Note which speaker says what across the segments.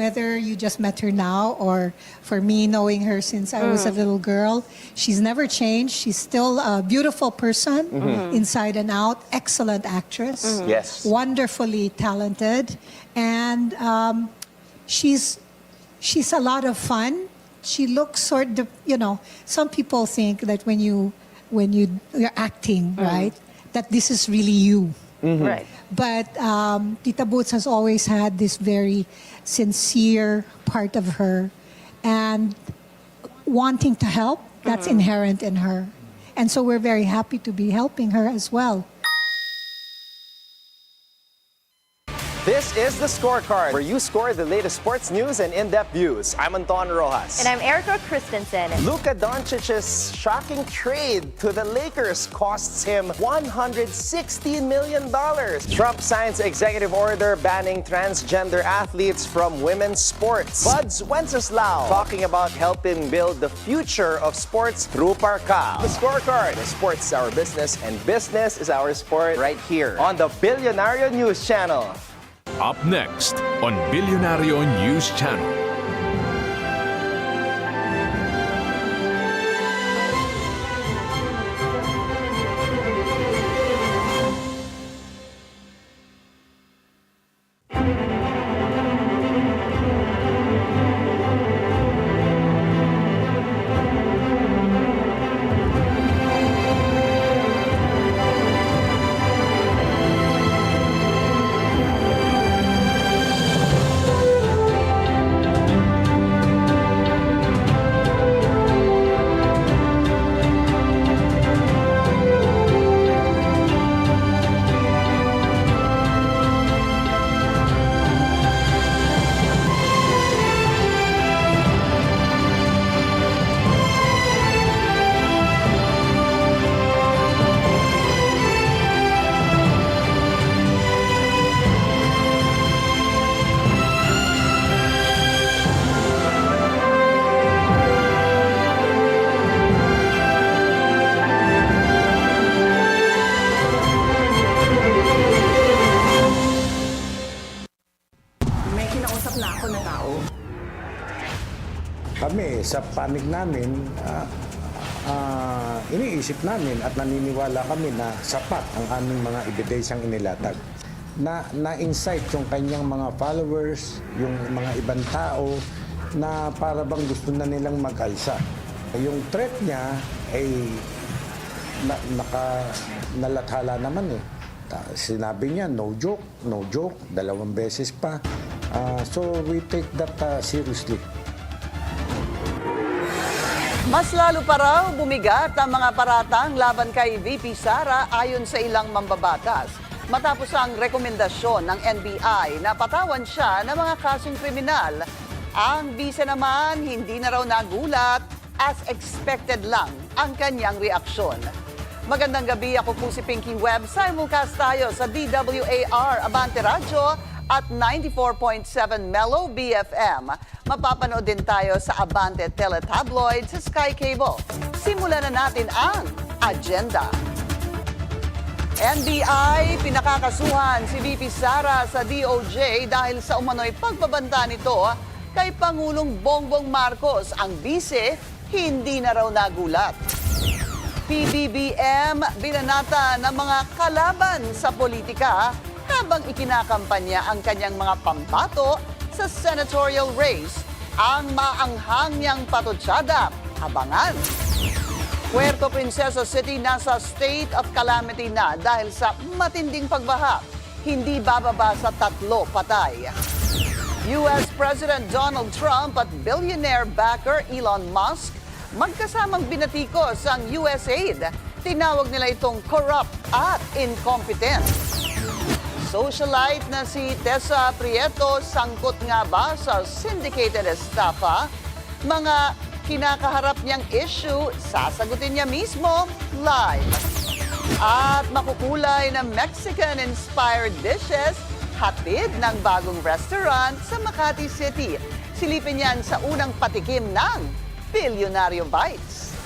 Speaker 1: whether you just met her now or for me knowing her since I was a little girl, she's never changed. She's still a beautiful person inside and out, excellent actress,
Speaker 2: Yes.
Speaker 1: wonderfully talented, and she's a lot of fun. She looks sort of, some people think that when you're acting, right, that this is really you.
Speaker 3: Right.
Speaker 1: But Tita Boots has always had this very sincere part of her, and wanting to help, that's inherent in her. And so we're very happy to be helping her as well.
Speaker 2: This is the Scorecard, where you score the latest sports news and in-depth views. I'm Anton Rojas.
Speaker 3: And I'm Erica Christensen.
Speaker 2: Luka Doncic's shocking trade to the Lakers costs him $116 million. Trump signs executive order banning transgender athletes from women's sports. Buds Wenceslao talking about helping build the future of sports through Parka. The Scorecard. Sports is our business, and business is our sport, right here on the Billionario News Channel.
Speaker 4: Up next on Billionario News Channel.
Speaker 5: Kami, sa panig namin, iniisip namin at naniniwala kami na sapat ang aming mga ebidensyang inilatag. Na-insight yung kanyang mga followers, yung mga ibang tao, na para bang gusto na nilang mag-alsa. Yung threat niya ay nalathala naman eh. Sinabi niya, no joke, 2 beses pa. So we take that seriously.
Speaker 6: Mas lalo pa raw bumigat ang mga paratang laban kay VP Sara ayon sa ilang mambabatas. Matapos ang rekomendasyon ng NBI na patawan siya ng mga kasong kriminal, ang bisa naman hindi na raw nagulat, as expected lang ang kanyang reaksyon. Magandang gabi, ako po si Pinky Webb. Simulcast tayo sa DWAR Abante Radio at 94.7 Mellow BFM. Mapapanood din tayo sa Abante Teletabloid sa SkyCable. Simulan na natin ang agenda. NBI, pinakakasuhan si VP Sara sa DOJ dahil sa umano'y pagbabanta nito kay Pangulong Bongbong Marcos. Ang bise, hindi na raw nagulat. PBBM, binanata ng mga kalaban sa politika habang ikinakampanya ang kanyang mga pambato sa senatorial race. Ang maanghang niyang patutsada, abangan. Puerto Princesa City nasa state of calamity na dahil sa matinding pagbaha. Hindi bababa sa 3 patay. US President Donald Trump at billionaire backer Elon Musk magkasamang binatikos ang USAID. Tinawag nila itong corrupt at incompetent. Socialite na si Tessa Prieto, sangkot nga ba sa syndicated estafa? Mga kinakaharap niyang issue, sasagutin niya mismo live. At makukulay na Mexican-inspired dishes, hatid ng bagong restaurant sa Makati City. Silipin yan sa unang patikim ng Billionario Bites.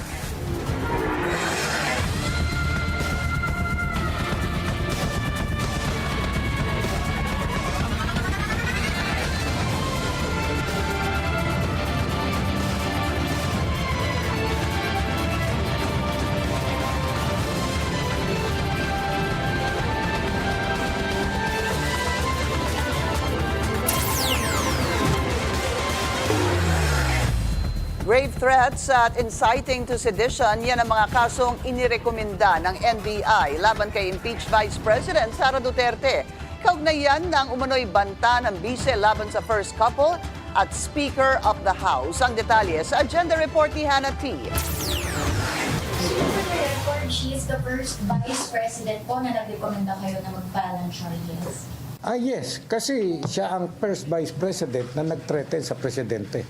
Speaker 6: Grave threats at inciting to sedition, yan ang mga kasong inirekomenda ng NBI laban kay impeached Vice President Sara Duterte. Kaugnayan ng umano'y banta ng bise laban sa first couple at Speaker of the House. Ang detalye sa agenda report ni Hannah T.
Speaker 3: She is the first Vice President po na nag-recommenda kayo na mag-file ng charges.
Speaker 5: Yes, kasi siya ang first Vice President na nag-threaten sa Presidente.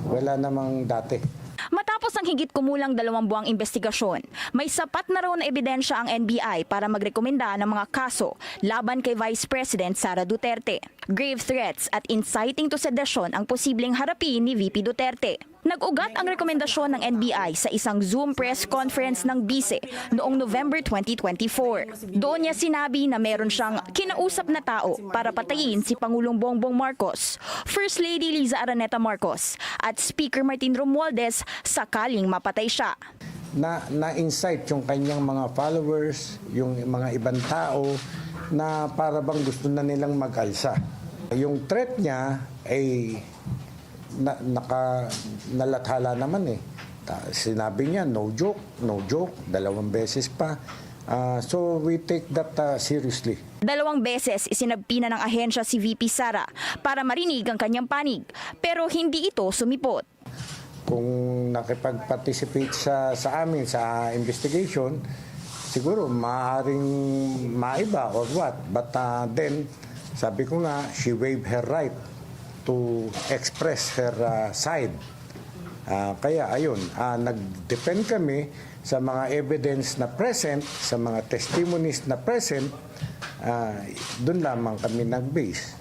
Speaker 5: Wala namang dati.
Speaker 7: Matapos ang higit kumulang 2 buwang investigasyon, may sapat na raw na ebidensya ang NBI para magrekomenda ng mga kaso laban kay Vice President Sara Duterte. Grave threats at inciting to sedition ang posibleng harapin ni VP Duterte. Nag-ugat ang rekomendasyon ng NBI sa isang Zoom press conference ng bise noong November 2024. Doon niya sinabi na meron siyang kinausap na tao para patayin si Pangulong Bongbong Marcos, First Lady Liza Araneta Marcos at Speaker Martin Romualdez sakaling mapatay siya.
Speaker 5: Na-incite yung kanyang mga followers, yung mga ibang tao na para bang gusto na nilang mag-alsa. Yung threat niya ay nalathala naman eh. Sinabi niya, no joke, 2 beses pa. So we take that seriously.
Speaker 7: 2 beses isinagpina ng ahensya si VP Sara para marinig ang kanyang panig, pero hindi ito sumipot.
Speaker 5: Kung nakipag-participate sa amin sa investigation, siguro maaaring maiba or what. But then, sabi ko nga, she waived her right to express her side. Kaya ayun, nag-depend kami sa mga evidence na present, sa mga testimonies na present, doon lamang kami nag-base.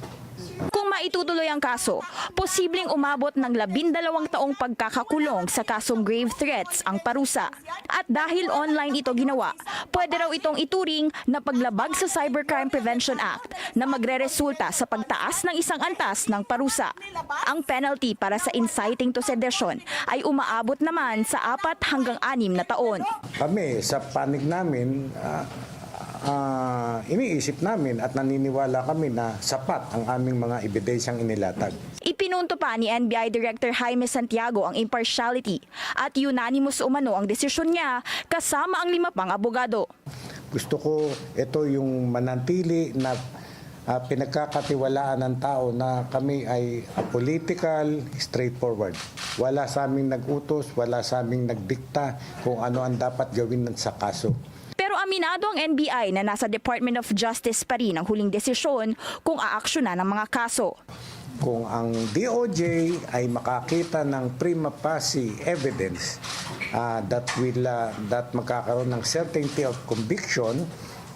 Speaker 7: Kung maitutuloy ang kaso, posibleng umabot ng 12 taong pagkakakulong sa kasong grave threats ang parusa. At dahil online ito ginawa, pwede raw itong ituring na paglabag sa Cybercrime Prevention Act na magreresulta sa pagtaas ng isang antas ng parusa. Ang penalty para sa inciting to sedition ay umaabot naman sa 4 hanggang 6 na taon.
Speaker 5: Kami, sa panig namin, iniisip namin at naniniwala kami na sapat ang aming mga ebidensyang inilatag.
Speaker 7: Ipinunto pa ni NBI Director Jaime Santiago ang impartiality at unanimous umano ang desisyon niya kasama ang 5 pang abogado.
Speaker 5: Gusto ko ito yung manantili na pinagkakatiwalaan ng tao na kami ay political, straightforward. Wala sa aming nag-utos, wala sa aming nagdikta kung ano ang dapat gawin sa kaso.
Speaker 7: Pero aminado ang NBI na nasa Department of Justice pa rin ang huling desisyon kung aaksyonan ng mga kaso.
Speaker 5: Kung ang DOJ ay makakita ng prima facie evidence that magkakaroon ng certainty of conviction,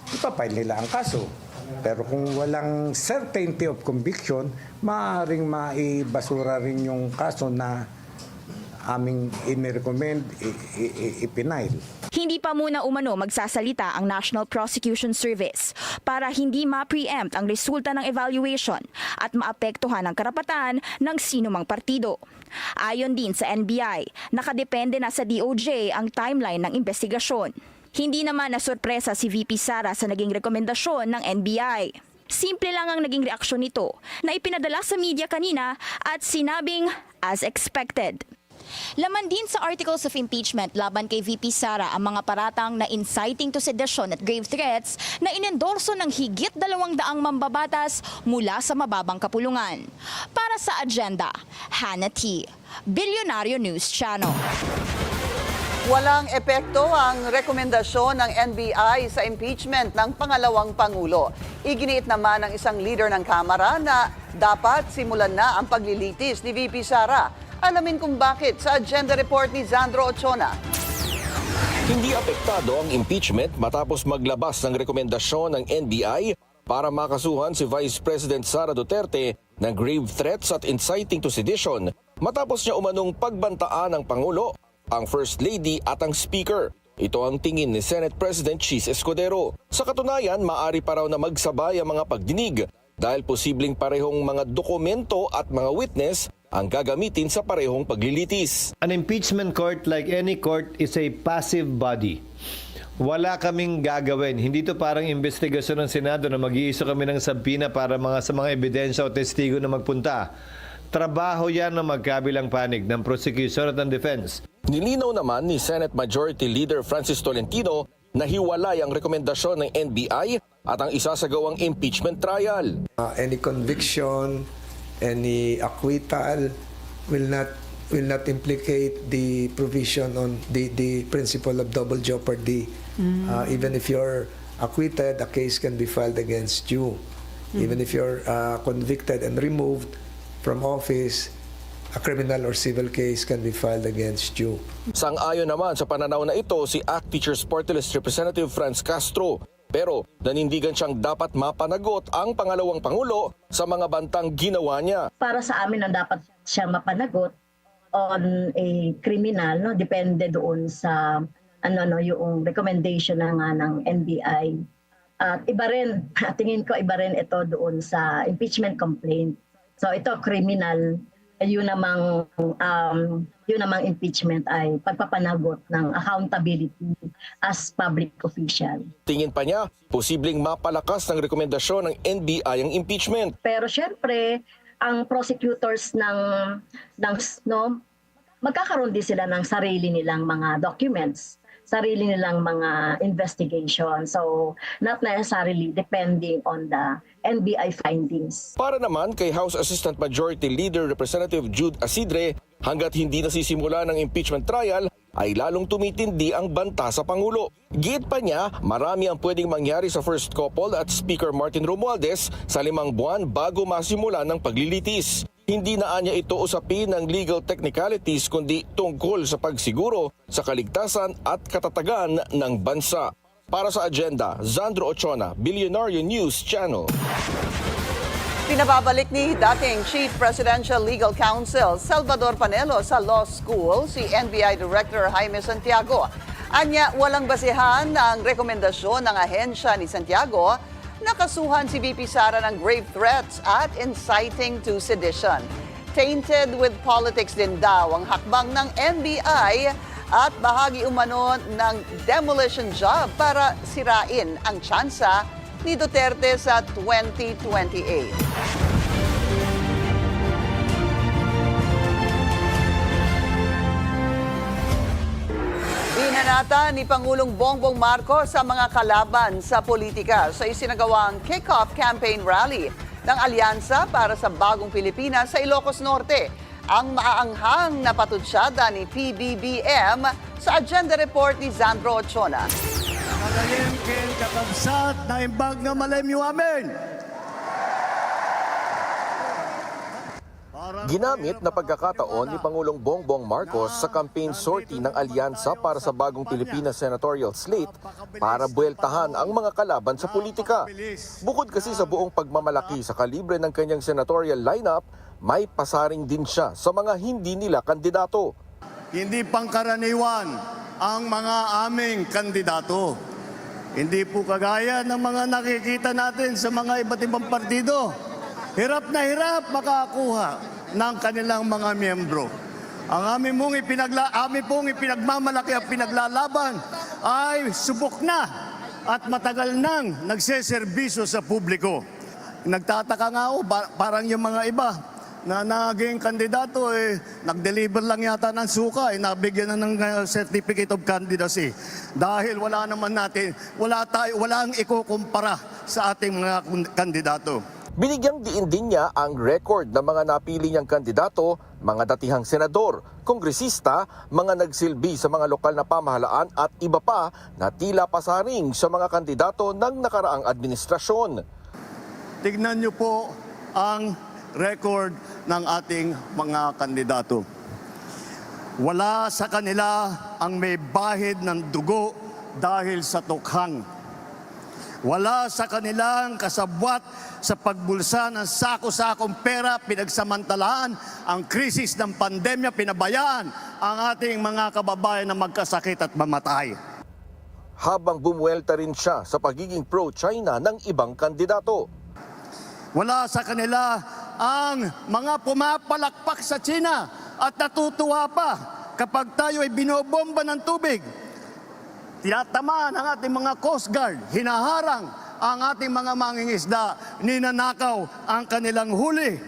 Speaker 5: ipapile nila ang kaso. Pero kung walang certainty of conviction, maaaring maibasura rin yung kaso na aming inirecommend, ipinail.
Speaker 7: Hindi pa muna umano magsasalita ang National Prosecution Service para hindi ma-preempt ang resulta ng evaluation at maapektuhan ang karapatan ng sinumang partido. Ayon din sa NBI, nakadepende na sa DOJ ang timeline ng investigasyon. Hindi naman nasurpresa si VP Sara sa naging rekomendasyon ng NBI. Simple lang ang naging reaksyon nito na ipinadala sa media kanina at sinabing as expected. Laman din sa articles of impeachment laban kay VP Sara ang mga paratang na inciting to sedition at grave threats na inendorso ng higit 200 mambabatas mula sa mababang kapulungan. Para sa agenda, Hannah T., Bilyonaryo News Channel.
Speaker 6: Walang epekto ang rekomendasyon ng NBI sa impeachment ng pangalawang Pangulo. Iginiit naman ng isang leader ng Kamara na dapat simulan na ang paglilitis ni VP Sara. Alamin kung bakit sa agenda report ni Zandro Ochona.
Speaker 8: Hindi apektado ang impeachment matapos maglabas ng rekomendasyon ng NBI para makasuhan si Vice President Sara Duterte ng grave threats at inciting to sedition matapos niya umanong pagbantaan ng Pangulo, ang First Lady at ang Speaker. Ito ang tingin ni Senate President Chis Escudero. Sa katunayan, maaari pa raw na magsabay ang mga pagdinig dahil posibleng parehong mga dokumento at mga witness ang gagamitin sa parehong paglilitis.
Speaker 9: An impeachment court, like any court, is a passive body. Wala kaming gagawin. Hindi to parang investigasyon ng Senado na mag-iiso kami ng sabina para sa mga ebidensya o testigo na magpunta. Trabaho yan ng magkabilang panig ng prosecution at ng defense.
Speaker 8: Nilinaw naman ni Senate Majority Leader Francis Tolentino na hiwalay ang rekomendasyon ng NBI at ang isasagawang impeachment trial.
Speaker 10: Any conviction, any acquittal will not implicate the provision on the principle of double jeopardy. Even if you're acquitted, a case can be filed against you. Even if you're convicted and removed from office, a criminal or civil case can be filed against you.
Speaker 8: Sang-ayon naman sa pananaw na ito si ACT Teachers Party List Representative Franz Castro. Pero nanindigan siyang dapat mapanagot ang pangalawang Pangulo sa mga bantang ginawa niya.
Speaker 11: Para sa amin ang dapat siya mapanagot on a criminal, no, depende doon sa yung recommendation ng NBI. At iba rin, tingin ko iba rin ito doon sa impeachment complaint. So ito criminal, yun namang impeachment ay pagpapanagot ng accountability as public official.
Speaker 8: Tingin pa niya, posibleng mapalakas ng rekomendasyon ng NBI ang impeachment.
Speaker 11: Pero syempre, ang prosecutors magkakaroon din sila ng sarili nilang mga documents, sarili nilang mga investigation. So, not necessarily depending on the NBI findings.
Speaker 8: Para naman kay House Assistant Majority Leader Representative Jude Asidre, hanggat hindi nasisimula ng impeachment trial, ay lalong tumitindi ang banta sa Pangulo. Giit pa niya, marami ang pwedeng mangyari sa first couple at Speaker Martin Romualdez sa 5 buwan bago masimula ng paglilitis. Hindi na anya ito usapin ng legal technicalities kundi tungkol sa pagsiguro sa kaligtasan at katatagan ng bansa. Para sa agenda, Zandro Ochona, Billionaire News Channel.
Speaker 6: Pinababalik ni dating Chief Presidential Legal Counsel Salvador Panelo sa law school si NBI Director Jaime Santiago. Anya, walang basihan ang rekomendasyon ng ahensya ni Santiago. Nakasuhan si VP Sara ng grave threats at inciting to sedition. Tainted with politics din daw ang hakbang ng NBI at bahagi umano ng demolition job para sirain ang tsansa ni Duterte sa 2028. Binanata ni Pangulong Bongbong Marcos sa mga kalaban sa politika sa isinagawang kick-off campaign rally ng Alyansa para sa Bagong Pilipinas sa Ilocos Norte. Ang maaanghang na patutsyada ni PBBM sa agenda report ni Zandro Ochona.
Speaker 12: Kagaling kin kakabsat na imbag nga malemyo amin.
Speaker 8: Ginamit na pagkakataon ni Pangulong Bongbong Marcos sa campaign sortie ng Alyansa para sa Bagong Pilipinas senatorial slate para buweltahan ang mga kalaban sa politika. Bukod kasi sa buong pagmamalaki sa kalibre ng kanyang senatorial lineup, may pasaring din siya sa mga hindi nila kandidato.
Speaker 12: Hindi pangkaraniwan ang mga aming kandidato. Hindi po kagaya ng mga nakikita natin sa mga iba't ibang partido. Hirap na hirap makakuha ng kanilang mga miyembro. Ang aming pong ipinagmamalaki at pinaglalaban ay subok na at matagal nang nagseserbisyo sa publiko. Nagtataka nga ako, parang yung mga iba na naging kandidato nag-deliver lang yata ng suka, nabigyan na ng certificate of candidacy. Dahil wala ang ikukumpara sa ating mga kandidato.
Speaker 8: Binigyang diin din niya ang record ng mga napili niyang kandidato, mga datihang senador, kongresista, mga nagsilbi sa mga lokal na pamahalaan at iba pa na tila pasaring sa mga kandidato ng nakaraang administrasyon.
Speaker 12: Tignan niyo po ang record ng ating mga kandidato. Wala sa kanila ang may bahid ng dugo dahil sa tukhang. Wala sa kanilang kasabwat sa pagbulsa ng sako-sakong pera, pinagsamantalaan ang krisis ng pandemya, pinabayaan ang ating mga kababayan na magkasakit at mamatay.
Speaker 8: Habang bumuelta rin siya sa pagiging pro-China ng ibang kandidato.
Speaker 12: Wala sa kanila ang mga pumapalakpak sa China at natutuwa pa kapag tayo ay binobomba ng tubig. Tinatamaan ang ating mga Coast Guard, hinaharang ang ating mga mangingisda, ninanakaw ang kanilang huli.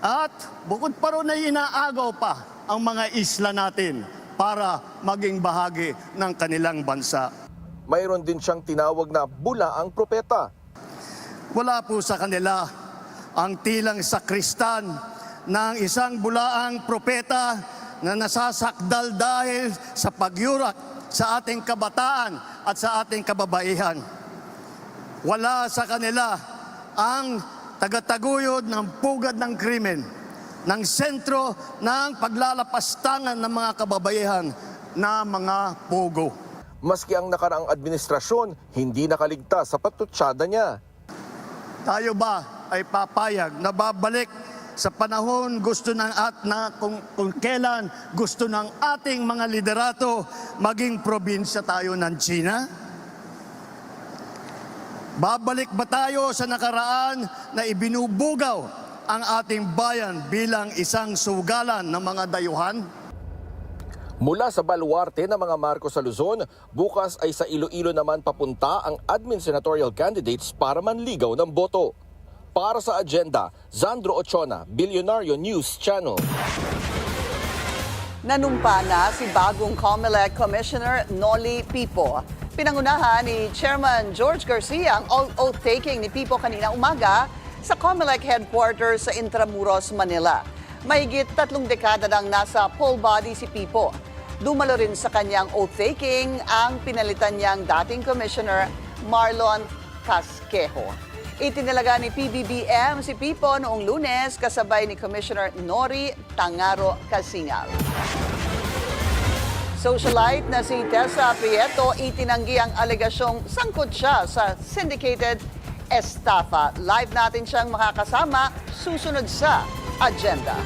Speaker 12: At bukod pa ron ay inaagaw pa ang mga isla natin para maging bahagi ng kanilang bansa.
Speaker 8: Mayroon din siyang tinawag na bulaang propeta.
Speaker 12: Wala po sa kanila ang tilang sakristan ng isang bulaang propeta na nasasakdal dahil sa pagyurak sa ating kabataan at sa ating kababaihan. Wala sa kanila ang tagataguyod ng pugad ng krimen, ng sentro ng paglalapastangan ng mga kababaihan na mga pugo.
Speaker 8: Maski ang nakaraang administrasyon, hindi nakaligtas sa pagtutsyada niya.
Speaker 12: Tayo ba ay papayag na babalik sa panahon gusto ng kung kailan gusto ng ating mga liderato maging probinsya tayo ng China? Babalik ba tayo sa nakaraan na ibinubugaw ang ating bayan bilang isang sugalan ng mga dayuhan?
Speaker 8: Mula sa baluarte ng mga Marcos sa Luzon, bukas ay sa Iloilo naman papunta ang admin senatorial candidates para manligaw ng boto. Para sa agenda, Zandro Ochona, Bilyonaryo News Channel.
Speaker 6: Nanumpa na si bagong COMELEC Commissioner Noli Pipo. Pinangunahan ni Chairman George Garcia ang oath-taking ni Pipo kanina umaga sa COMELEC headquarters sa Intramuros, Manila. Mahigit 3 dekada nang nasa poll body si Pipo. Dumalo rin sa kanyang oath-taking ang pinalitan niyang dating Commissioner Marlon Casquejo. Itinalaga ni PBBM si Pipo noong Lunes kasabay ni Commissioner Nori Tangaro Cignal. Socialite na si Tessa Prieto itinanggi ang alegasyong sangkot siya sa syndicated estafa. Live natin siyang makakasama susunod sa agenda.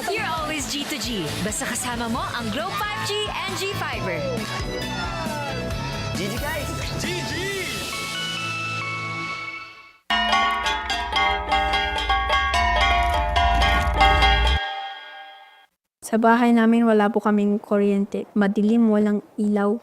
Speaker 13: You're always G to G. Basta kasama mo ang Glow 5G and G Fiber.
Speaker 2: GG guys! GG!
Speaker 14: Sa bahay namin wala po kaming kuryente. Madilim, walang ilaw.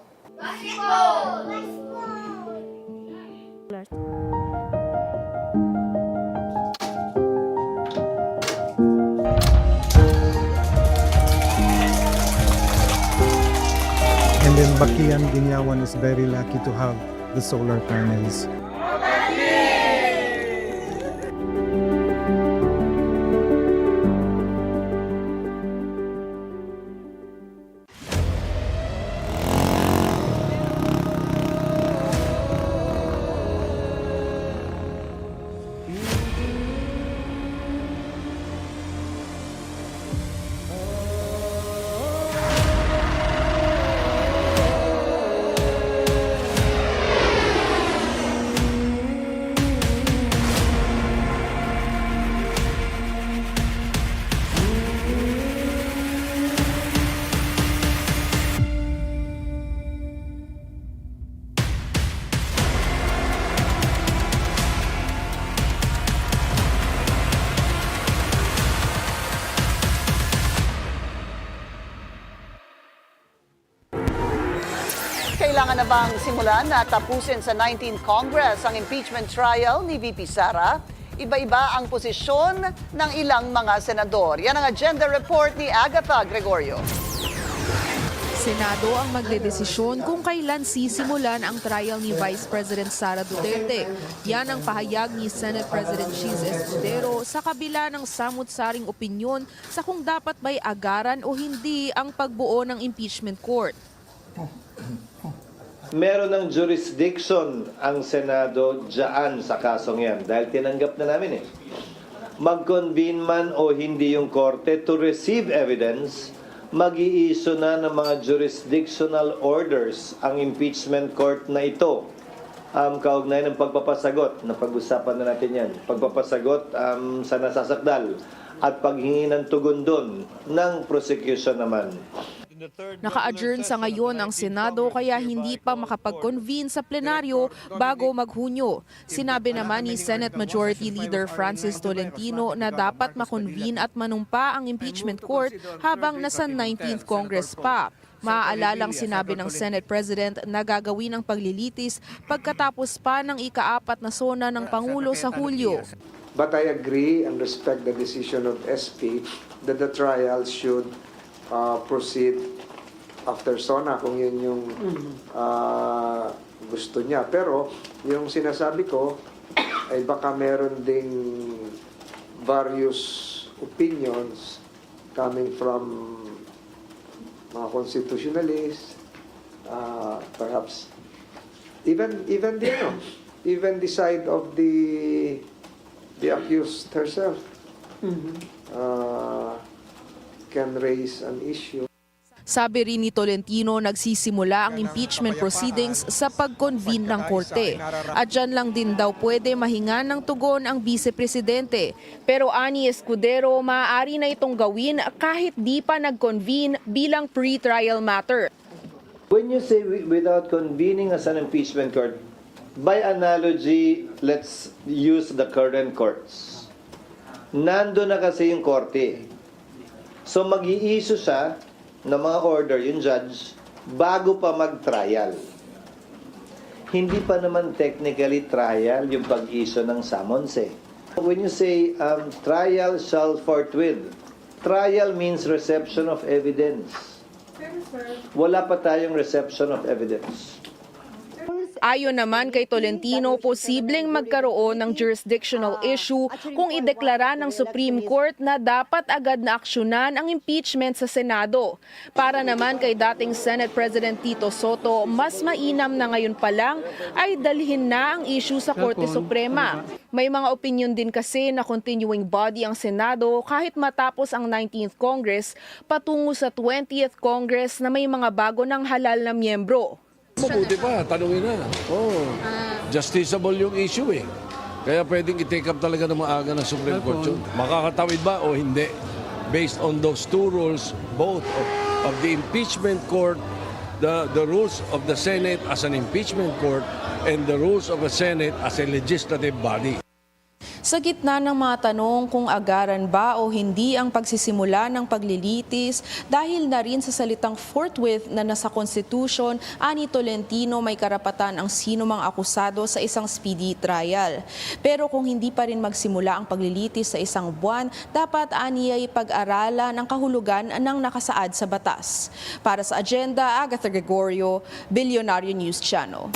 Speaker 15: And then Bakian Ginyawan is very lucky to have the solar panels.
Speaker 6: Kailangan na bang simulan na tapusin sa 19th Congress ang impeachment trial ni VP Sara? Iba-iba ang posisyon ng ilang mga senador. Yan ang agenda report ni Agatha Gregorio.
Speaker 16: Senado ang magdedesisyon kung kailan sisimulan ang trial ni Vice President Sara Duterte. Yan ang pahayag ni Senate President Chis Escudero sa kabila ng samut-saring opinyon sa kung dapat ba'y agaran o hindi ang pagbuo ng impeachment court.
Speaker 9: Meron ng jurisdiction ang Senado dyan sa kasong yan dahil tinanggap na namin eh. mag-convene man o hindi yung korte to receive evidence, mag-iiso na ng mga jurisdictional orders ang impeachment court na ito. Kaugnay ng pagpapasagot, na pag-usapan na natin yan, pagpapasagot sa nasasakdal at paghingi ng tugon doon ng prosecution naman.
Speaker 16: Naka-adjourn sa ngayon ang Senado kaya hindi pa makapag-convene sa plenaryo bago mag-Hunyo. Sinabi naman ni Senate Majority Leader Francis Tolentino na dapat makonvene at manumpa ang impeachment court habang nasa 19th Congress pa. Maaalalang sinabi ng Senate President na gagawin ang paglilitis pagkatapos pa ng ika-4 na sona ng Pangulo sa Hulyo.
Speaker 10: But I agree and respect the decision of SP that the trial should proceed after SONA kung yun yung gusto niya. Pero yung sinasabi ko ay baka meron ding various opinions coming from mga constitutionalists, perhaps even the side of the accused herself can raise an issue.
Speaker 16: Sabi rin ni Tolentino, nagsisimula ang impeachment proceedings sa pag-convene ng korte. At dyan lang din daw pwede mahinga ng tugon ang vice-presidente. Pero ani Escudero, maaari na itong gawin kahit di pa nag-convene bilang pre-trial matter.
Speaker 9: When you say without convening as an impeachment court, by analogy, let's use the current courts. Nando na kasi yung korte. So mag-i-issue siya ng mga order, yung judge, bago pa mag-trial. Hindi pa naman technically trial yung pag-issue ng summons eh. When you say trial shall forthwith, trial means reception of evidence. Wala pa tayong reception of evidence.
Speaker 16: Ayon naman kay Tolentino, posibleng magkaroon ng jurisdictional issue kung ideklara ng Supreme Court na dapat agad na aksyonan ang impeachment sa Senado. Para naman kay dating Senate President Tito Soto, mas mainam na ngayon pa lang ay dalhin na ang issue sa Korte Suprema. May mga opinion din kasi na continuing body ang Senado kahit matapos ang 19th Congress patungo sa 20th Congress na may mga bago ng halal na miyembro.
Speaker 17: Mabuti pa, tanungin na. Justiciable yung issue eh. Kaya pwedeng i-take up talaga ng maaga ng Supreme Court yun. Makakatawid ba o hindi? Based on those two rules, both of the impeachment court, the rules of the Senate as an impeachment court, and the rules of the Senate as a legislative body.
Speaker 16: Sa gitna ng mga tanong kung agaran ba o hindi ang pagsisimula ng paglilitis dahil na rin sa salitang forthwith na nasa Constitution, ani Tolentino may karapatan ang sino mang akusado sa isang speedy trial. Pero kung hindi pa rin magsimula ang paglilitis sa isang buwan, dapat ani ay pag-aralan ang kahulugan ng nakasaad sa batas. Para sa agenda, Agatha Gregorio, Bilyonaryo News Channel.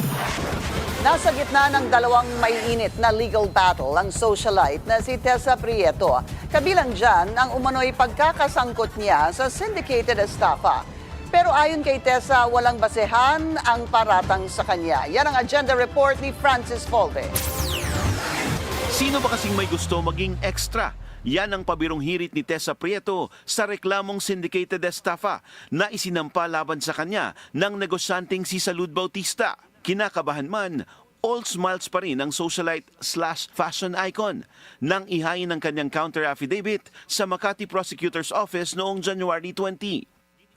Speaker 6: Nasa gitna ng dalawang maiinit na legal battle ang socialite na si Tessa Prieto. Kabilang dyan ang umano'y pagkakasangkot niya sa syndicated estafa. Pero ayon kay Tessa, walang basehan ang paratang sa kanya. Yan ang agenda report ni Francis Folde.
Speaker 18: Sino ba kasing may gusto maging extra? Yan ang pabirong hirit ni Tessa Prieto sa reklamong syndicated estafa na isinampa laban sa kanya ng negosyanteng si Salud Bautista. Kinakabahan man, all smiles pa rin ang socialite/fashion icon nang ihain ng kanyang counter affidavit sa Makati Prosecutor's Office noong January 20.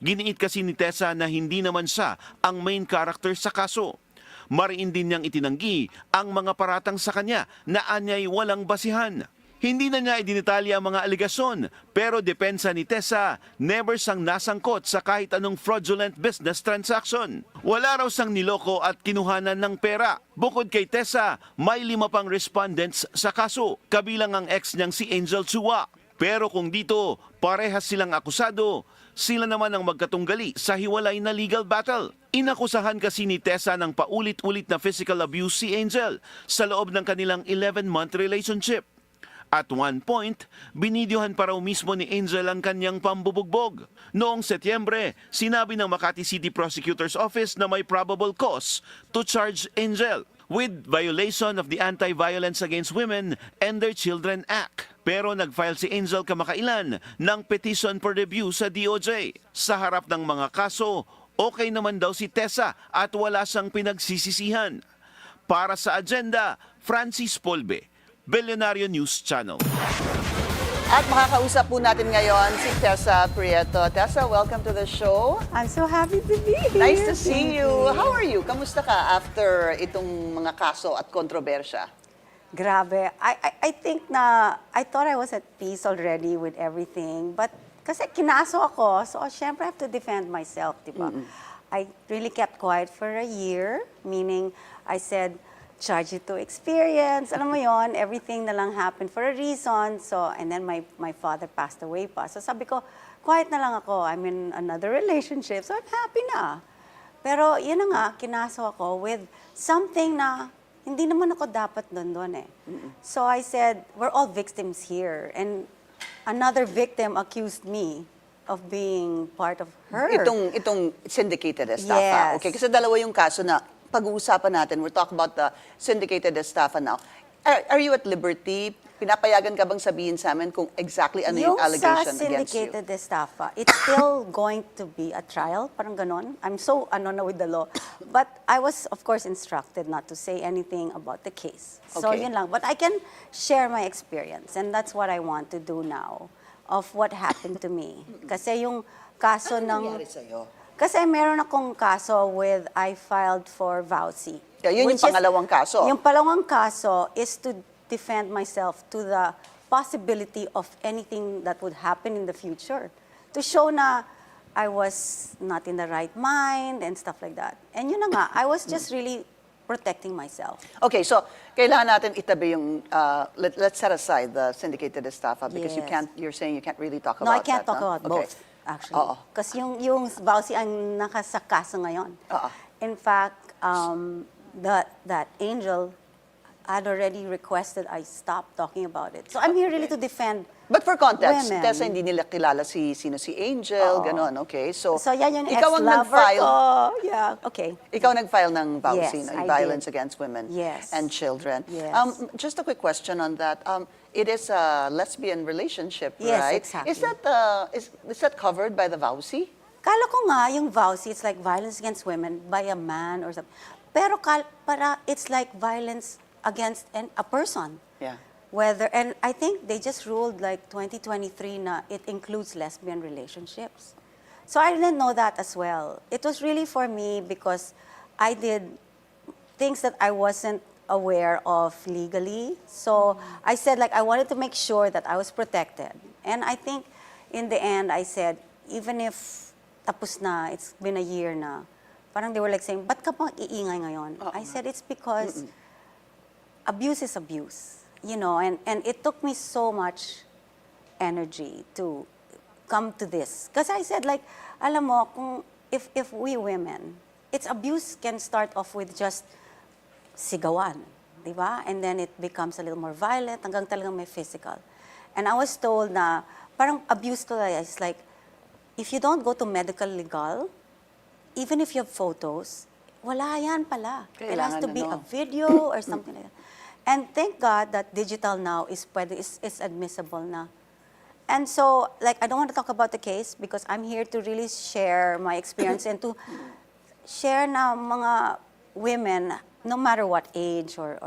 Speaker 18: Giniit kasi ni Tessa na hindi naman siya ang main character sa kaso. Mariin din niyang itinanggi ang mga paratang sa kanya na anyay walang basihan. Hindi na niya idinitalya ang mga aligasyon, pero depensa ni Tessa, never sang nasangkot sa kahit anong fraudulent business transaction. Wala raw sang niloko at kinuhanan ng pera. Bukod kay Tessa, may 5 pang respondents sa kaso, kabilang ang ex niyang si Angel Chua. Pero kung dito, parehas silang akusado, sila naman ang magkatunggali sa hiwalay na legal battle. Inakusahan kasi ni Tessa ng paulit-ulit na physical abuse si Angel sa loob ng kanilang 11-month relationship. At one point, binidyohan pa raw mismo ni Angel ang kanyang pambubugbog. Noong Setyembre, sinabi ng Makati City Prosecutor's Office na may probable cause to charge Angel. with violation of the Anti-Violence Against Women and Their Children Act. Pero nag-file si Angel kamakailan ng petition for review sa DOJ. Sa harap ng mga kaso, okay naman daw si Tessa at wala siyang pinagsisisihan. Para sa agenda, Francis Polbe, Billionario News Channel.
Speaker 6: At makakausap po natin ngayon si Tessa Prieto. Tessa, welcome to the show.
Speaker 19: I'm so happy to be here.
Speaker 6: Nice to see you. How are you? Kamusta ka after itong mga kaso at kontrobersya?
Speaker 19: Grabe. I think na, I thought I was at peace already with everything. But kasi kinaso ako, so syempre I have to defend myself, di ba? I really kept quiet for a year, meaning I said, charge it to experience. Alam mo yon, everything na lang happened for a reason. So, and then my father passed away pa. So sabi ko, quiet na lang ako. I'm in another relationship, so I'm happy na. Pero yun na nga, kinaso ako with something na hindi naman ako dapat doon eh. So I said, we're all victims here. And another victim accused me of being part of her.
Speaker 6: Itong syndicated estafa.
Speaker 19: Yes.
Speaker 6: Okay, kasi dalawa yung kaso na pag-uusapan natin. We're talking about the syndicated estafa now. Are you at liberty? Pinapayagan ka bang sabihin sa amin kung exactly ano yung allegation against you?
Speaker 19: Yung sa syndicated estafa, it's still going to be a trial, parang ganon. I'm so na with the law. But I was, of course, instructed not to say anything about the case. So
Speaker 6: Okay.
Speaker 19: yun lang. But I can share my experience, and that's what I want to do now of what happened to me. Kasi yung kaso
Speaker 6: Ano
Speaker 19: ng...
Speaker 6: nangyari sa'yo?
Speaker 19: Kasi meron akong kaso with, I filed for vowsy.
Speaker 6: Yeah, yun yung pangalawang kaso.
Speaker 19: Yung pangalawang kaso is to defend myself to the possibility of anything that would happen in the future. To show na I was not in the right mind and stuff like that. And yun na nga, I was just really protecting myself.
Speaker 6: Okay, so kailangan natin itabi yung, let's set aside the syndicated estafa because
Speaker 19: Yes.
Speaker 6: you're saying you can't really talk
Speaker 19: No,
Speaker 6: about
Speaker 19: I can't
Speaker 6: that.
Speaker 19: talk about
Speaker 6: Okay.
Speaker 19: both, actually. Kasi yung vowsy ang nakasakaso ngayon. In fact, that angel had already requested I stop talking about it. So I'm here really to defend
Speaker 6: But for context,
Speaker 19: women.
Speaker 6: Tessa, hindi nila kilala si Angel, ganon, okay? So
Speaker 19: yan yung
Speaker 6: ikaw ang
Speaker 19: ex-lover
Speaker 6: nag-file.
Speaker 19: ko. Yeah, okay.
Speaker 6: Ikaw nag-file ng vowsy,
Speaker 19: Yes,
Speaker 6: no?
Speaker 19: I
Speaker 6: Violence
Speaker 19: did.
Speaker 6: against women
Speaker 19: Yes.
Speaker 6: and children.
Speaker 19: Yes.
Speaker 6: Just a quick question on that. It is a lesbian relationship,
Speaker 19: Yes,
Speaker 6: right?
Speaker 19: exactly.
Speaker 6: Is that covered by the vowsy?
Speaker 19: Kala ko nga, yung vowsy, it's like violence against women by a man or something. Pero it's like violence against a person.
Speaker 6: Yeah.
Speaker 19: And I think they just ruled like 2023 na it includes lesbian relationships. So I didn't know that as well. It was really for me because I did things that I wasn't aware of legally. So I said like I wanted to make sure that I was protected. And I think in the end I said, even if tapos na, it's been a year na, parang they were like saying, ba't ka pang iingay ngayon? I said, it's because abuse is abuse. You know, and it took me so much energy to come to this. Because I said, like, alam mo, kung if we women, it's abuse can start off with just sigawan, di ba? And then it becomes a little more violent, hanggang talagang may physical. And I was told na, parang abuse to is like, if you don't go to medical legal, even if you have photos, wala yan pala. It has to be a video or something like that. And thank God that digital now is admissible na. And so, like, I don't want to talk about the case because I'm here to really share my experience and to share na mga women, no matter what age or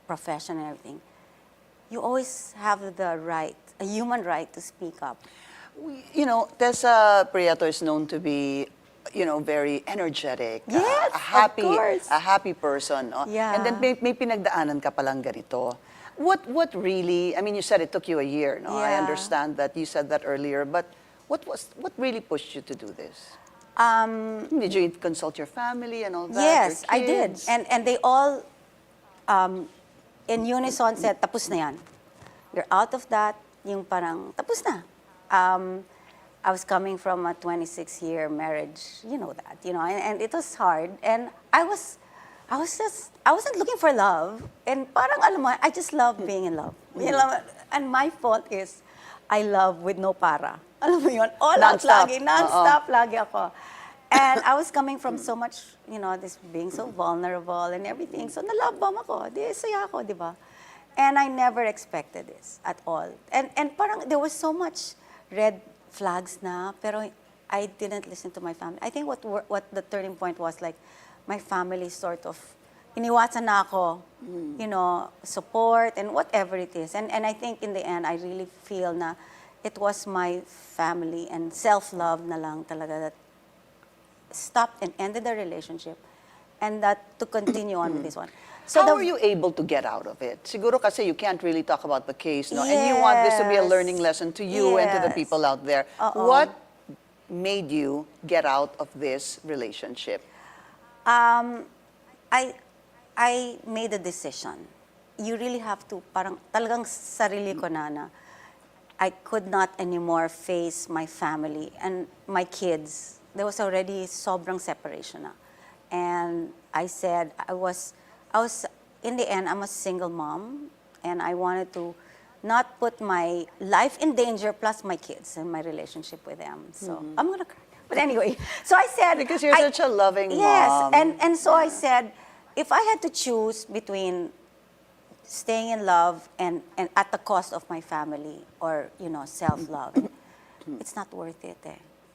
Speaker 19: profession and everything, you always have the right, a human right to speak up.
Speaker 6: You know, Tessa Prieto is known to be, you know, very energetic,
Speaker 19: Yes,
Speaker 6: a
Speaker 19: of course.
Speaker 6: happy person. No?
Speaker 19: Yeah.
Speaker 6: And then may pinagdaanan ka palang ganito. What really, I mean, you said it took you a year, no? I
Speaker 19: Yeah.
Speaker 6: understand that you said that earlier, but what really pushed you to do this? Did you consult your family and all that?
Speaker 19: Yes,
Speaker 6: your
Speaker 19: I did.
Speaker 6: kids?
Speaker 19: And they all, in unison, said, tapos na yan. You're out of that. Yung parang, tapos na. I was coming from a 26-year marriage, you know that, you know, and it was hard. And I wasn't looking for love. And parang, alam mo, I just love being in love. You know, and my fault is, I love with no para. Alam mo yun, all out
Speaker 6: Non-stop.
Speaker 19: lagi, non-stop lagi ako. And I was coming from so much, this being so vulnerable and everything. So na-love bomb ako. Di saya ako, di ba? And I never expected this at all. And parang there was so much red flags na, pero I didn't listen to my family. I think what the turning point was, like, my family sort of iniwasan na ako, support and whatever it is. And I think in the end, I really feel na it was my family and self-love na lang talaga that stopped and ended the relationship, and that to continue on with this one.
Speaker 6: So how were you able to get out of it? Siguro kasi you can't really talk about the case, no? And you want this to be a learning lesson to you and to the people out there. What made you get out of this relationship?
Speaker 19: I made a decision. You really have to, parang talagang sarili ko na I could not anymore face my family and my kids. There was already sobrang separation na. And I said, I was, in the end, I'm a single mom, and I wanted to not put my life in danger, plus my kids and my relationship with them. So I'm gonna cry. But anyway, so I said,
Speaker 6: because you're such a loving mom.
Speaker 19: Yes, and so I said, if I had to choose between staying in love and at the cost of my family, or self-love, it's not worth it.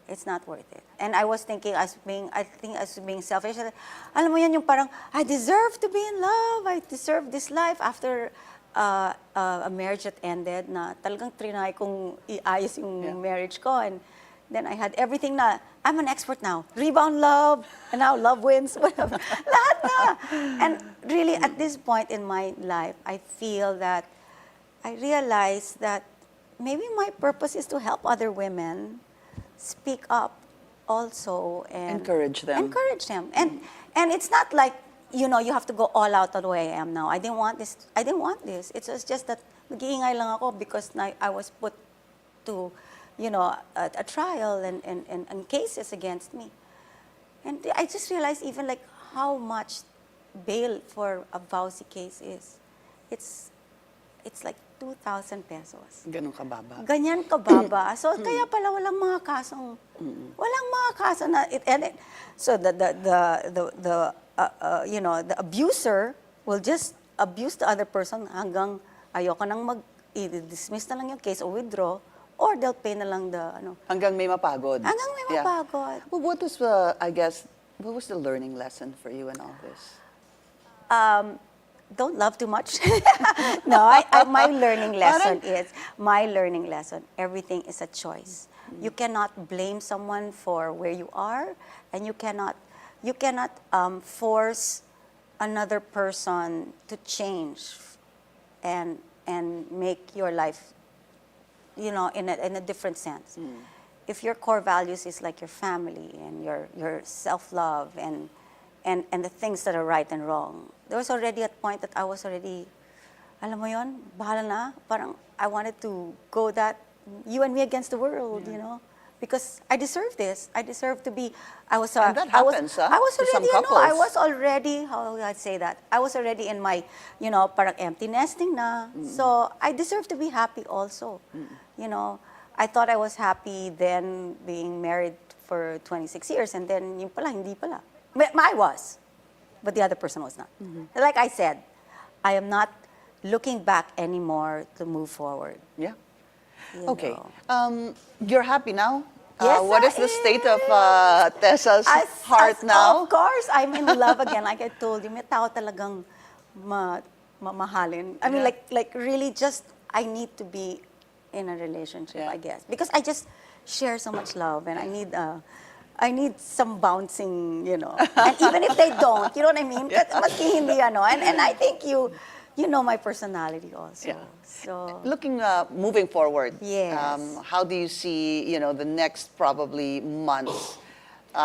Speaker 19: It's not worth it. And I was thinking, I think as being selfish. Alam mo yan, yung parang, I deserve to be in love. I deserve this life after a marriage that ended, na talagang trinay kong iayos yung marriage ko. And then I had everything na, I'm an expert now. Rebound love, and now love wins, whatever. Lahat na. And really, at this point in my life, I feel that I realized that maybe my purpose is to help other women speak up also, and
Speaker 6: encourage them.
Speaker 19: Encourage them. And it's not like, you have to go all out the way I am now. I didn't want this. It was just that nag-iingay lang ako because I was put to, a trial and cases against me. And I just realized even like how much bail for a vowsy case is. It's like 2,000 pesos.
Speaker 6: Ganun kababa.
Speaker 19: Ganyan kababa. So kaya pala walang mga kaso na it ended. So the abuser will just abuse the other person hanggang ayoko nang i-dismiss na lang yung case or withdraw, or they'll pay na lang the
Speaker 6: hanggang may mapagod.
Speaker 19: Hanggang may mapagod.
Speaker 6: Well, what was the learning lesson for you in all this?
Speaker 19: Don't love too much. No, my learning lesson, everything is a choice. You cannot blame someone for where you are, and you cannot force another person to change and make your life, in a different sense. If your core values is like your family and your self-love and the things that are right and wrong. There was already a point that I was already, alam mo yon, bahala na. Parang I wanted to go that, you and me against the world, because I deserve this. I deserve to be, I was already, how would I say that? I was already in my, parang empty nesting na. So I deserve to be happy also. I thought I was happy then being married for 26 years, and then yung pala, hindi pala. I was, but the other person was not. Like I said, I am not looking back anymore to move forward.
Speaker 6: Yeah. Okay. You're happy now?
Speaker 19: Yes,
Speaker 6: what is the state of Tessa's heart now?
Speaker 19: Of course, I'm in love again. Like I told you, may tao talagang mamahalin. I mean, like really just, I need to be in a relationship, I guess. Because I just share so much love, and I need some bouncing, And even if they don't, you know what I mean? Maski hindi, And I think you know my personality also.
Speaker 6: Yeah.
Speaker 19: So
Speaker 6: looking, moving forward,
Speaker 19: yes.
Speaker 6: How do you see, the next probably months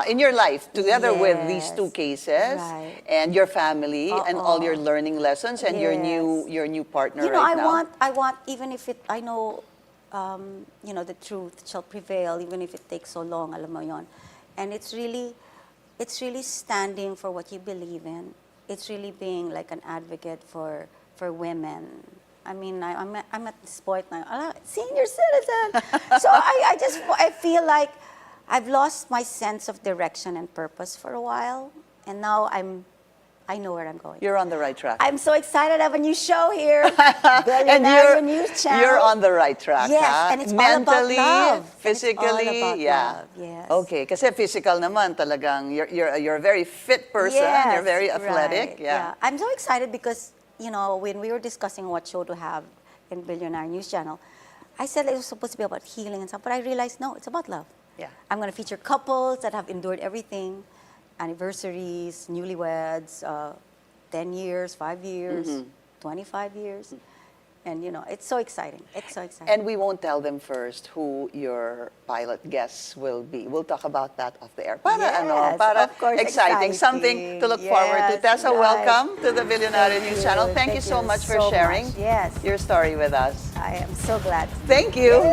Speaker 6: in your life together with these two cases,
Speaker 19: right,
Speaker 6: and your family and all your learning lessons and your new partner right now?
Speaker 19: I want, even if I know, the truth shall prevail, even if it takes so long, alam mo yon. And it's really standing for what you believe in. It's really being like an advocate for women. I mean, I'm at this point now, senior citizen. So I feel like I've lost my sense of direction and purpose for a while, and now I know where I'm going.
Speaker 6: You're on the right track.
Speaker 19: I'm so excited. I have a new show here,
Speaker 6: And
Speaker 19: Billionaire News Channel.
Speaker 6: you're on the right track,
Speaker 19: Yes,
Speaker 6: ha?
Speaker 19: and it's
Speaker 6: mentally,
Speaker 19: all about love.
Speaker 6: physically,
Speaker 19: And it's all about
Speaker 6: yeah.
Speaker 19: love, yes.
Speaker 6: Okay, kasi physical naman talagang you're a very fit person.
Speaker 19: Yes,
Speaker 6: you're very athletic.
Speaker 19: right,
Speaker 6: Yeah.
Speaker 19: I'm so excited because, you know, when we were discussing what show to have in Billionaire News Channel, I said it was supposed to be about healing and stuff, but I realized, no, it's about love.
Speaker 6: Yeah.
Speaker 19: I'm going to feature couples that have endured everything, anniversaries, newlyweds, 10 years, 5 years, 25 years. And, you know, it's so exciting. It's so exciting.
Speaker 6: And we won't tell them first who your pilot guests will be. We'll talk about that off the air. Para
Speaker 19: Yes,
Speaker 6: para
Speaker 19: of course,
Speaker 6: exciting. Something to look forward to.
Speaker 19: Yes,
Speaker 6: Tessa,
Speaker 19: right.
Speaker 6: welcome to the Billionaire News Channel. Thank you so much for
Speaker 19: so
Speaker 6: sharing
Speaker 19: much. Yes.
Speaker 6: your story with us.
Speaker 19: I am so glad.
Speaker 6: Thank you.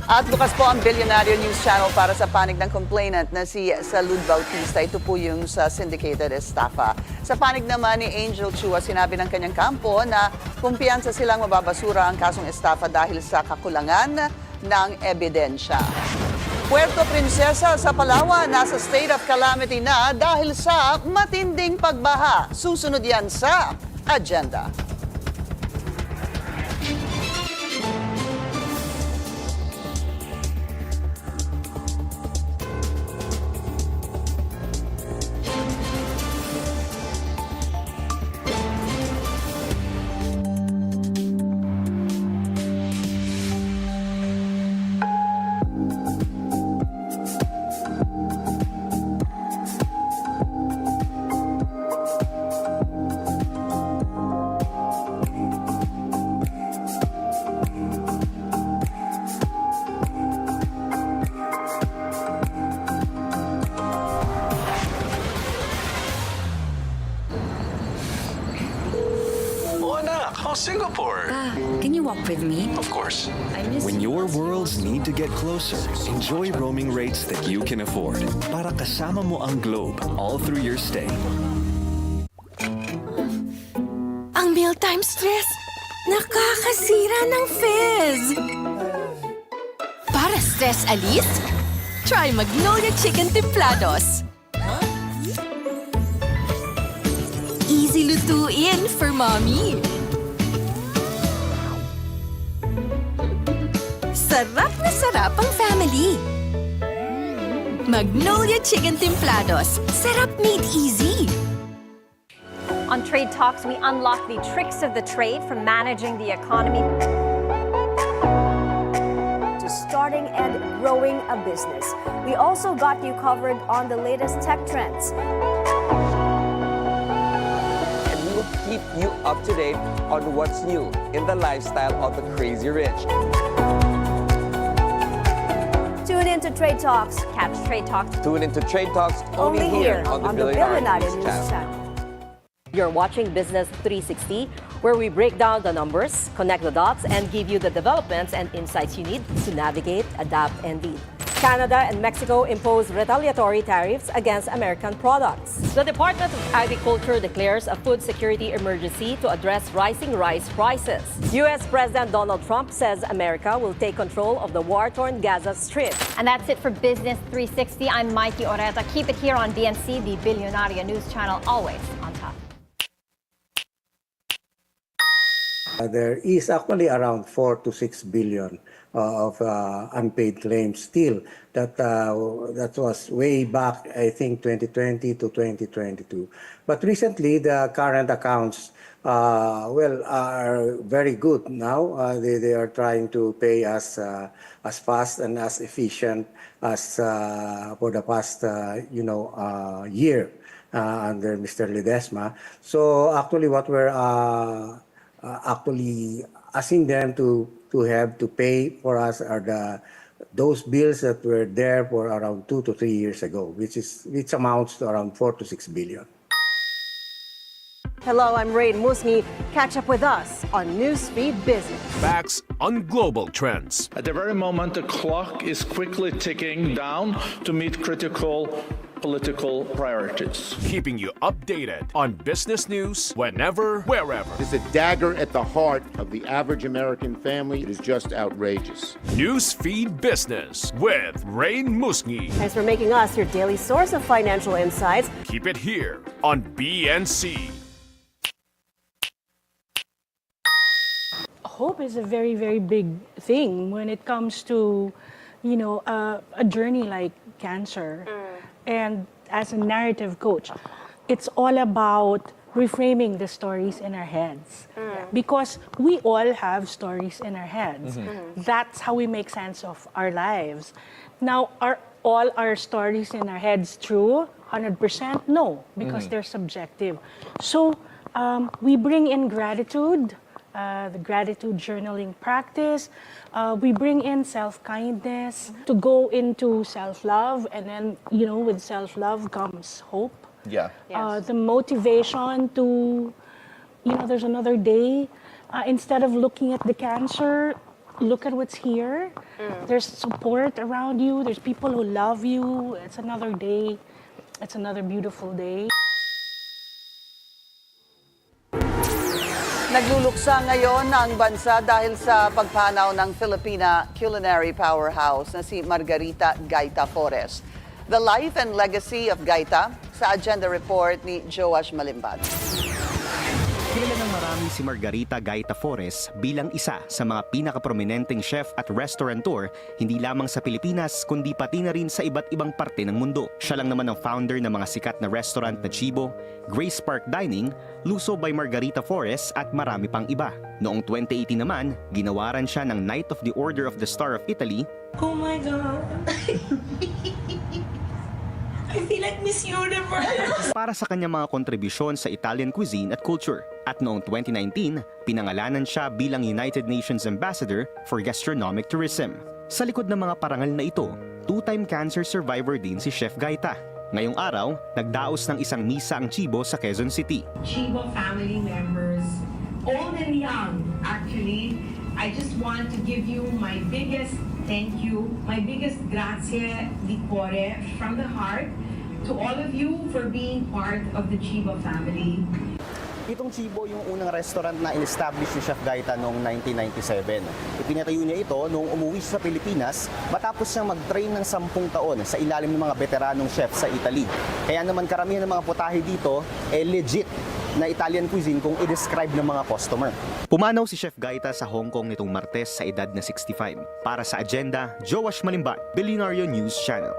Speaker 6: At bukas po ang Billionaire News Channel para sa panig ng complainant na si Salud Bautista. Ito po yung sa syndicated estafa. Sa panig naman ni Angel Chua, sinabi ng kanyang kampo na kumpiyansa silang mababasura ang kasong estafa dahil sa kakulangan ng ebidensya. Puerto Princesa sa Palawan, nasa state of calamity na dahil sa matinding pagbaha. Susunod yan sa agenda.
Speaker 20: Singapore.
Speaker 13: Can you walk with me?
Speaker 20: Of course.
Speaker 21: When your worlds need to get closer, enjoy roaming rates that you can afford. Para kasama mo ang globe all through your stay.
Speaker 13: Ang mealtime stress, nakakasira ng fizz. Para stress alis, try Magnolia Chicken Templados. Easy lutuin for mommy. Sarap na sarap ang family. Magnolia Chicken Templados. Sarap made easy.
Speaker 22: On Trade Talks, we unlock the tricks of the trade from managing the economy to starting and growing a business. We also got you covered on the latest tech trends.
Speaker 23: And we will keep you up to date on what's new in the lifestyle of the crazy rich.
Speaker 22: Tune in to Trade Talks. Catch Trade Talks.
Speaker 23: Tune into Trade Talks only here on the Billionaire News Channel.
Speaker 22: You're watching Business 360, where we break down the numbers, connect the dots, and give you the developments and insights you need to navigate, adapt, and lead. Canada and Mexico impose retaliatory tariffs against American products. The Department of Agriculture declares a food security emergency to address rising rice prices. U.S. President Donald Trump says America will take control of the war-torn Gaza Strip. And that's it for Business 360. I'm Mikey Oreta. Keep it here on BNC, the Billionaire News Channel, always on top.
Speaker 5: There is actually around 4 to 6 billion of unpaid claims still. That was way back, I think, 2020 to 2022. But recently, the current accounts, are very good now. They are trying to pay us as fast and as efficient as for the past, year under Mr. Ledesma. So actually, what we're actually asking them to have to pay for us are those bills that were there for around 2 to 3 years ago, which amounts to around 4 to 6 billion.
Speaker 22: Hello, I'm Rain Musni. Catch up with us on Newsfeed Business.
Speaker 4: Facts on global trends.
Speaker 24: At the very moment, the clock is quickly ticking down to meet critical
Speaker 1: political priorities.
Speaker 4: Keeping you updated on business news whenever, wherever.
Speaker 3: It's a dagger at the heart of the average American family. It is just outrageous.
Speaker 4: Newsfeed Business with Rain Musngi.
Speaker 22: Thanks for making us your daily source of financial insights.
Speaker 4: Keep it here on BNC.
Speaker 20: Hope is a very, very big thing when it comes to, a journey like cancer. And as a narrative coach, it's all about reframing the stories in our heads. Because we all have stories in our heads. That's how we make sense of our lives. Now, are all our stories in our heads true? 100%? No, because they're subjective. So we bring in gratitude, the gratitude journaling practice. We bring in self-kindness to go into self-love. And then, with self-love comes hope.
Speaker 2: Yeah.
Speaker 20: The motivation to, there's another day. Instead of looking at the cancer, look at what's here. There's support around you. There's people who love you. It's another day. It's another beautiful day.
Speaker 6: Nagluluksa ngayon ang bansa dahil sa pagpanaw ng Filipina culinary powerhouse na si Margarita Gaita Flores. The life and legacy of Gaita sa agenda report ni Joash Malimbad.
Speaker 24: Kilala ng marami si Margarita Gaita Flores bilang isa sa mga pinakaprominenteng chef at restaurateur hindi lamang sa Pilipinas kundi pati na rin sa iba't ibang parte ng mundo. Siya lang naman ang founder ng mga sikat na restaurant na Chibo, Grace Park Dining, Luso by Margarita Flores at marami pang iba. Noong 2018 naman, ginawaran siya ng Knight of the Order of the Star of Italy.
Speaker 20: Oh my God! I feel like Miss Universe!
Speaker 24: Para sa kanyang mga kontribusyon sa Italian cuisine at culture. At noong 2019, pinangalanan siya bilang United Nations Ambassador for Gastronomic Tourism. Sa likod ng mga parangal na ito, two-time cancer survivor din si Chef Gaita. Ngayong araw, nagdaos ng isang misa ang Chibo sa Quezon City.
Speaker 25: Chibo family members, old and young, actually, I just want to give you my biggest thank you, my biggest grazie di cuore from the heart to all of you for being part of the Chibo family.
Speaker 24: Itong Chibo yung unang restaurant na in-establish ni Chef Gaita noong 1997. Ipinatayo niya ito noong umuwi siya sa Pilipinas matapos siyang mag-train ng 10 taon sa ilalim ng mga veteranong chef sa Italy. Kaya naman karamihan ng mga putahe dito legit na Italian cuisine kung i-describe ng mga customer. Pumanaw si Chef Gaita sa Hong Kong nitong Martes sa edad na 65. Para sa agenda, Joash Malimbad, Billionario News Channel.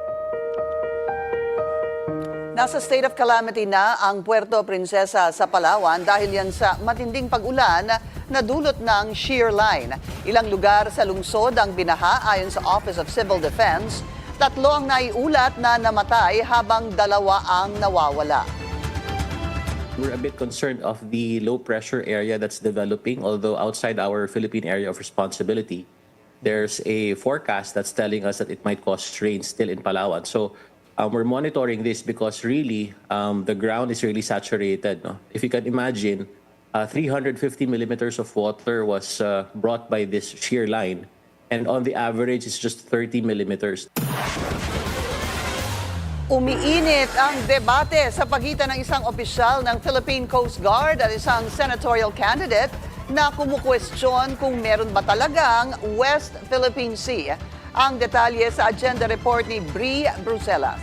Speaker 6: Nasa state of calamity na ang Puerto Princesa sa Palawan dahil yan sa matinding pag-ulan na dulot ng shear line. Ilang lugar sa lungsod ang binaha ayon sa Office of Civil Defense. 3 ang naiulat na namatay habang 2 ang nawawala.
Speaker 26: We're a bit concerned of the low pressure area that's developing, although outside our Philippine area of responsibility, there's a forecast that's telling us that it might cause rain still in Palawan. So we're monitoring this because really the ground is really saturated. No? If you can imagine, 350 millimeters of water was brought by this shear line, and on the average, it's just 30 millimeters.
Speaker 6: Umiinit ang debate sa pagitan ng isang opisyal ng Philippine Coast Guard at isang senatorial candidate na kumukwestiyon kung meron ba talagang West Philippine Sea. Ang detalye sa agenda report ni Bri Bruselas.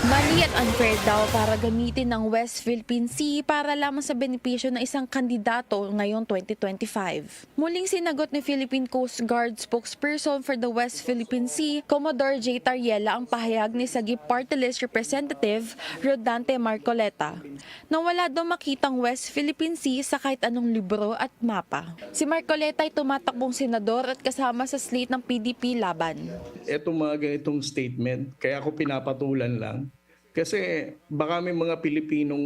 Speaker 27: Mali at unfair daw para gamitin ng West Philippine Sea para lamang sa benepisyo ng isang kandidato ngayong 2025. Muling sinagot ni Philippine Coast Guard spokesperson for the West Philippine Sea, Commodore J. Tariela, ang pahayag ni Sagip Party List Representative Rodante Marcoleta na wala daw makitang West Philippine Sea sa kahit anong libro at mapa. Si Marcoleta ay tumatakbong senador at kasama sa slate ng PDP laban.
Speaker 28: Etong mga ganitong statement, kaya ako pinapatulan lang. Kasi baka may mga Pilipinong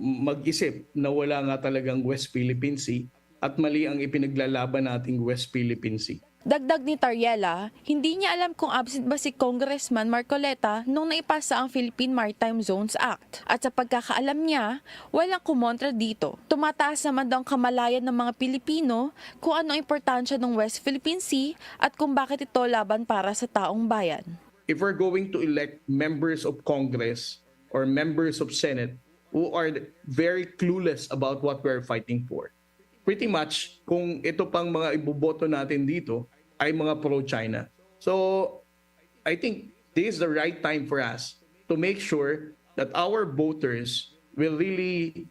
Speaker 28: mag-isip na wala nga talagang West Philippine Sea at mali ang ipinaglalaban nating West Philippine Sea.
Speaker 27: Dagdag ni Tariela, hindi niya alam kung absent ba si Congressman Marcoleta nung naipasa ang Philippine Maritime Zones Act. At sa pagkakaalam niya, walang kumontra dito. Tumataas naman daw ang kamalayan ng mga Pilipino kung ano ang importansya ng West Philippine Sea at kung bakit ito laban para sa taong bayan.
Speaker 28: if we're going to elect members of Congress or members of Senate who are very clueless about what we're fighting for. Pretty much, kung ito pang mga iboboto natin dito ay mga pro-China. So, I think this is the right time for us to make sure that our voters will really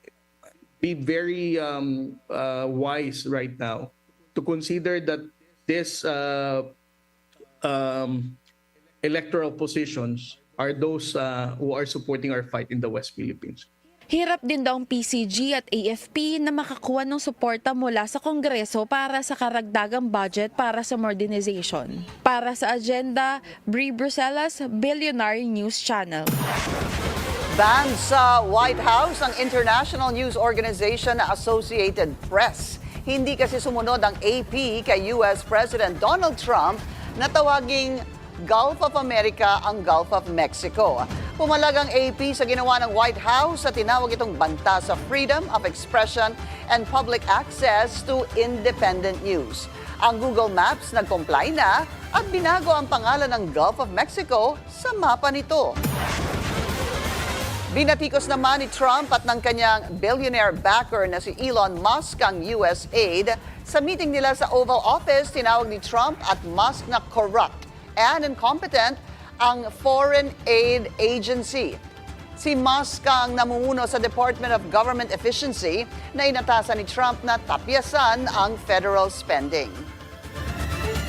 Speaker 28: be very wise right now to consider that this electoral positions are those who are supporting our fight in the West Philippines.
Speaker 27: Hirap din daw ang PCG at AFP na makakuha ng suporta mula sa Kongreso para sa karagdagang budget para sa modernization. Para sa agenda, Brie Bruselas, Billionaire News Channel.
Speaker 6: Banned sa White House ang international news organization na Associated Press. Hindi kasi sumunod ang AP kay US President Donald Trump na tawaging Gulf of America ang Gulf of Mexico. Pumalag ang AP sa ginawa ng White House at tinawag itong banta sa freedom of expression and public access to independent news. Ang Google Maps nag-comply na at binago ang pangalan ng Gulf of Mexico sa mapa nito. Binatikos naman ni Trump at ng kanyang billionaire backer na si Elon Musk ang US aid. Sa meeting nila sa Oval Office, tinawag ni Trump at Musk na corrupt and incompetent ang Foreign Aid Agency. Si Musk ang namumuno sa Department of Government Efficiency na inatasan ni Trump na tapyasan ang federal spending.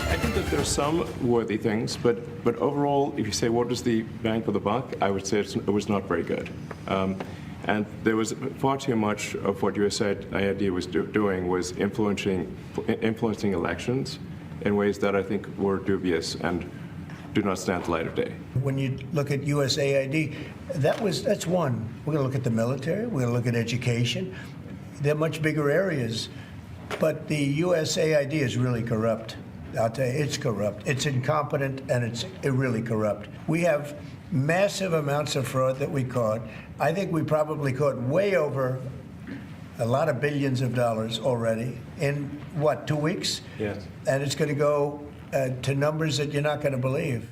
Speaker 7: I think that there's some worthy things, but overall, if you say what was the bang for the buck, I would say it was not very good. And there was far too much of what USAID was doing was influencing elections in ways that I think were dubious and do not stand the light of day.
Speaker 8: When you look at USAID, that's one. We're going to look at the military. We're going to look at education. They're much bigger areas, but the USAID is really corrupt. I'll tell you, it's corrupt. It's incompetent, and it's really corrupt. We have massive amounts of fraud that we caught. I think we probably caught way over a lot of billions of dollars already in, 2 weeks?
Speaker 7: Yes.
Speaker 8: And it's going to go to numbers that you're not going to believe.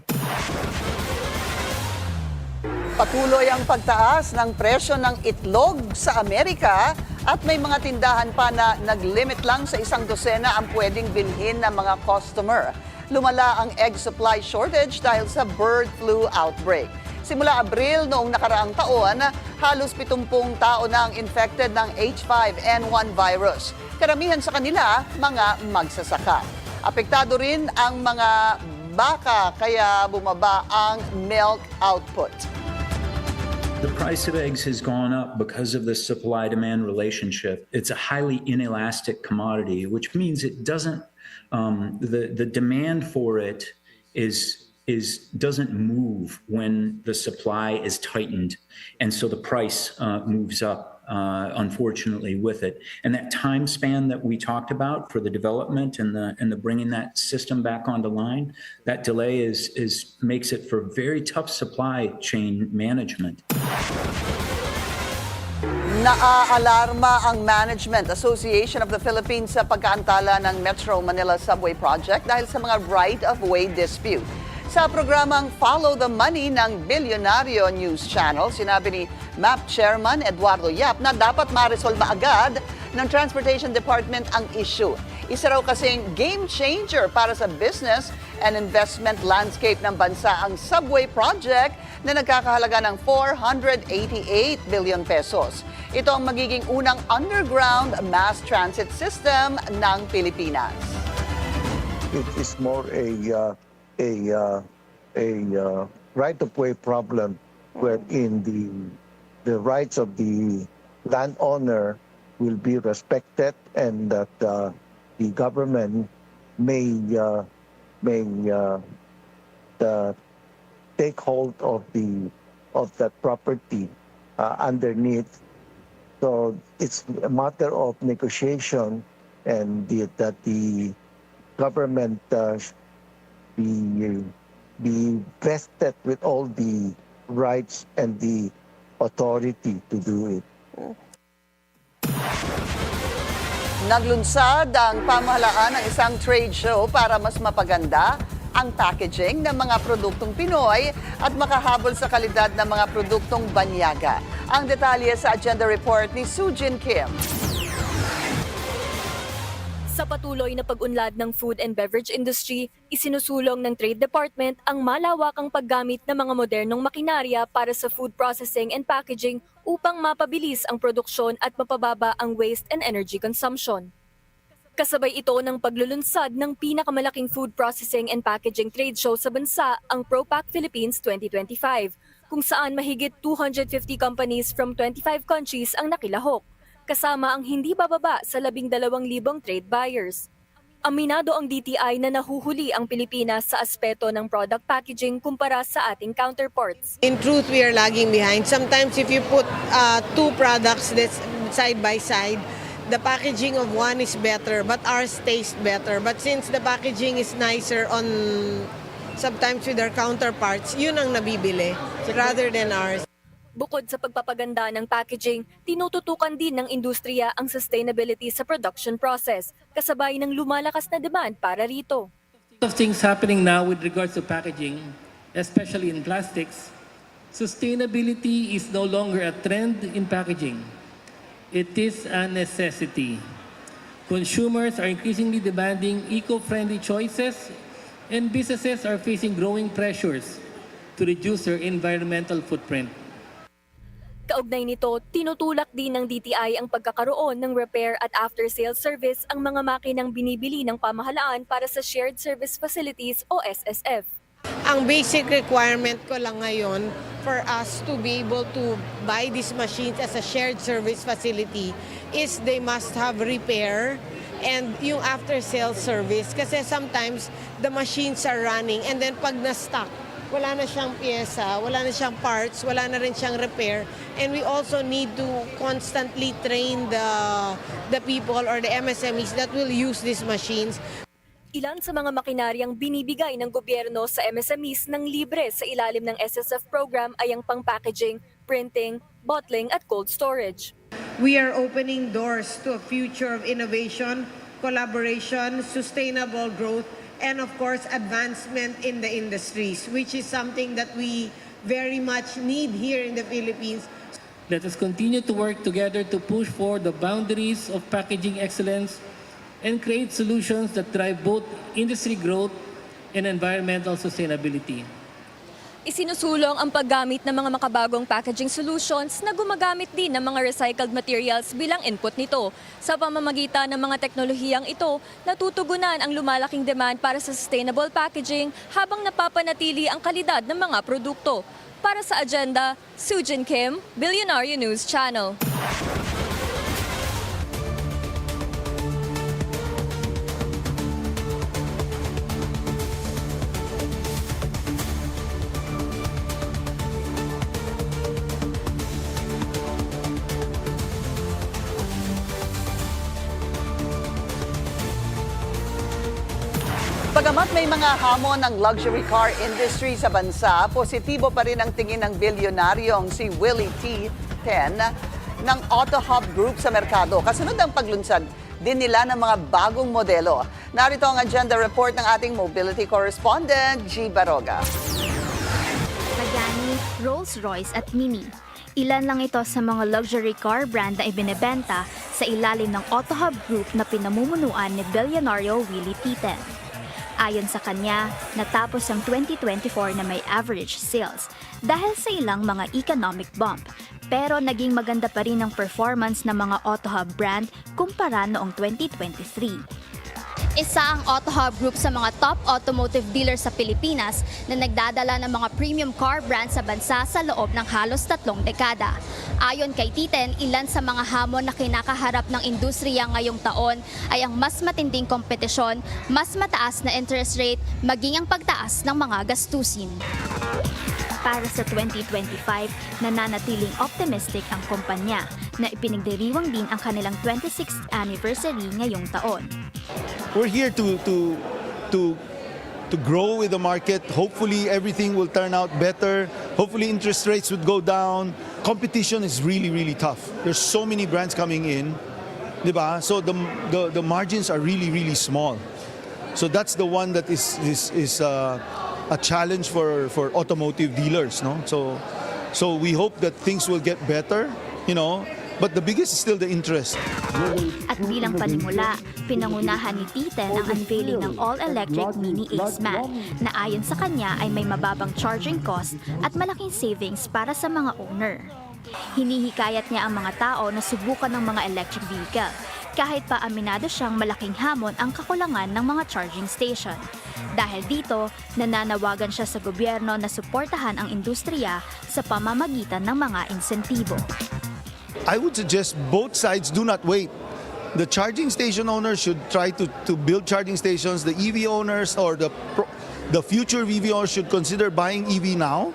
Speaker 6: Patuloy ang pagtaas ng presyo ng itlog sa Amerika at may mga tindahan pa na nag-limit lang sa 1 dosena ang pwedeng bilhin ng mga customer. Lumala ang egg supply shortage dahil sa bird flu outbreak. Simula Abril noong nakaraang taon, halos 70 tao na ang infected ng H5N1 virus. Karamihan sa kanila, mga magsasaka. Apektado rin ang mga baka kaya bumaba ang milk output.
Speaker 9: The price of eggs has gone up because of the supply-demand relationship. It's a highly inelastic commodity, which means it doesn't. The demand for it doesn't move when the supply is tightened, and so the price moves up. Unfortunately, with it, and that time span that we talked about for the development and the bringing that system back onto line, that delay makes it for very tough supply chain management.
Speaker 6: Naaalarma ang Management Association of the Philippines sa pagkaantala ng Metro Manila Subway Project dahil sa mga right-of-way dispute. Sa programang Follow the Money ng Billionaire News Channel, sinabi ni MAP Chairman Eduardo Yap na dapat ma-resolve agad ng Transportation Department ang issue. Isa raw kasing game changer para sa business and investment landscape ng bansa ang subway project na nagkakahalaga ng 488 billion pesos. Ito ang magiging unang underground mass transit system ng Pilipinas.
Speaker 10: It is more a right-of-way problem wherein the rights of the landowner will be respected and that the government may take hold of that property underneath. So it's a matter of negotiation and that the government be vested with all the rights and the authority to do it.
Speaker 6: Naglunsad ang pamahalaan ng isang trade show para mas mapaganda ang packaging ng mga produktong Pinoy at makahabol sa kalidad ng mga produktong banyaga. Ang detalye sa agenda report ni Sujin Kim.
Speaker 11: Sa patuloy na pag-unlad ng food and beverage industry, isinusulong ng Trade Department ang malawakang paggamit ng mga modernong makinarya para sa food processing and packaging upang mapabilis ang produksyon at mapababa ang waste and energy consumption. Kasabay ito ng paglulunsad ng pinakamalaking food processing and packaging trade show sa bansa, ang ProPac Philippines 2025, kung saan mahigit 250 companies from 25 countries ang nakilahok, kasama ang hindi bababa sa 12,000 trade buyers. Aminado ang DTI na nahuhuli ang Pilipinas sa aspeto ng product packaging kumpara sa ating counterparts.
Speaker 12: In truth, we are lagging behind. Sometimes if you put two products that's side by side, the packaging of one is better, but ours tastes better. But since the packaging is nicer on sometimes with our counterparts, yun ang nabibili rather than ours.
Speaker 11: Bukod sa pagpapaganda ng packaging, tinututukan din ng industriya ang sustainability sa production process, kasabay ng lumalakas na demand para rito.
Speaker 14: Of things happening now with regards to packaging, especially in plastics, sustainability is no longer a trend in packaging. It is a necessity. Consumers are increasingly demanding eco-friendly choices, and businesses are facing growing pressures to reduce their environmental footprint.
Speaker 11: Kaugnay nito, tinutulak din ng DTI ang pagkakaroon ng repair at after-sales service ang mga makinang binibili ng pamahalaan para sa Shared Service Facilities o SSF.
Speaker 12: Ang basic requirement ko lang ngayon for us to be able to buy these machines as a shared service facility is they must have repair and yung after-sales service. Kasi sometimes the machines are running and then pag na-stuck, wala na siyang pyesa, wala na siyang parts, wala na rin siyang repair. And we also need to constantly train the people or the MSMEs that will use these machines.
Speaker 11: Ilan sa mga makinaryang binibigay ng gobyerno sa MSMEs ng libre sa ilalim ng SSF program ay ang pang-packaging, printing, bottling at cold storage.
Speaker 12: We are opening doors to a future of innovation, collaboration, sustainable growth, and of course, advancement in the industries, which is something that we very much need here in the Philippines.
Speaker 14: Let us continue to work together to push forward the boundaries of packaging excellence and create solutions that drive both industry growth and environmental sustainability.
Speaker 11: Isinusulong ang paggamit ng mga makabagong packaging solutions na gumagamit din ng mga recycled materials bilang input nito. Sa pamamagitan ng mga teknolohiyang ito, natutugunan ang lumalaking demand para sa sustainable packaging habang napapanatili ang kalidad ng mga produkto. Para sa agenda, Sujin Kim, Billionaire News Channel.
Speaker 6: Bagamat may mga hamon ng luxury car industry sa bansa, positibo pa rin ang tingin ng bilyonaryong si Willie T10 ng Auto Hub Group sa merkado. Kasunod ang paglunsad din nila ng mga bagong modelo. Narito ang agenda report ng ating mobility correspondent, G. Baroga.
Speaker 15: Pagani, Rolls-Royce at Mini. Ilan lang ito sa mga luxury car brand na ibinebenta sa ilalim ng Auto Hub Group na pinamumunuan ni bilyonaryo Willie T10. Ayon sa kanya, natapos ang 2024 na may average sales dahil sa ilang mga economic bump. Pero naging maganda pa rin ang performance ng mga Auto Hub brand kumpara noong 2023.
Speaker 16: Isa ang Auto Hub Group sa mga top automotive dealers sa Pilipinas na nagdadala ng mga premium car brands sa bansa sa loob ng halos 3 dekada. Ayon kay Titen, ilan sa mga hamon na kinakaharap ng industriya ngayong taon ay ang mas matinding kompetisyon, mas mataas na interest rate, maging ang pagtaas ng mga gastusin.
Speaker 15: Para sa 2025, nananatiling optimistic ang kumpanya na ipinagdiriwang din ang kanilang 26th anniversary ngayong taon.
Speaker 17: We're here to grow with the market. Hopefully everything will turn out better. Hopefully interest rates would go down. Competition is really, really tough. There's so many brands coming in, diba? So the margins are really, really small. So that's the one that is a challenge for automotive dealers, no? So we hope that things will get better, but the biggest is still the interest.
Speaker 15: At bilang panimula, pinangunahan ni Titen ang unveiling ng all-electric Mini Aceman na ayon sa kanya ay may mababang charging cost at malaking savings para sa mga owner. Hinihikayat niya ang mga tao na subukan ng mga electric vehicle, kahit pa aminado siyang malaking hamon ang kakulangan ng mga charging station. Dahil dito, nananawagan siya sa gobyerno na suportahan ang industriya sa pamamagitan ng mga insentibo.
Speaker 17: I would suggest both sides do not wait. The charging station owners should try to build charging stations. The EV owners or the future EV owners should consider buying EV now.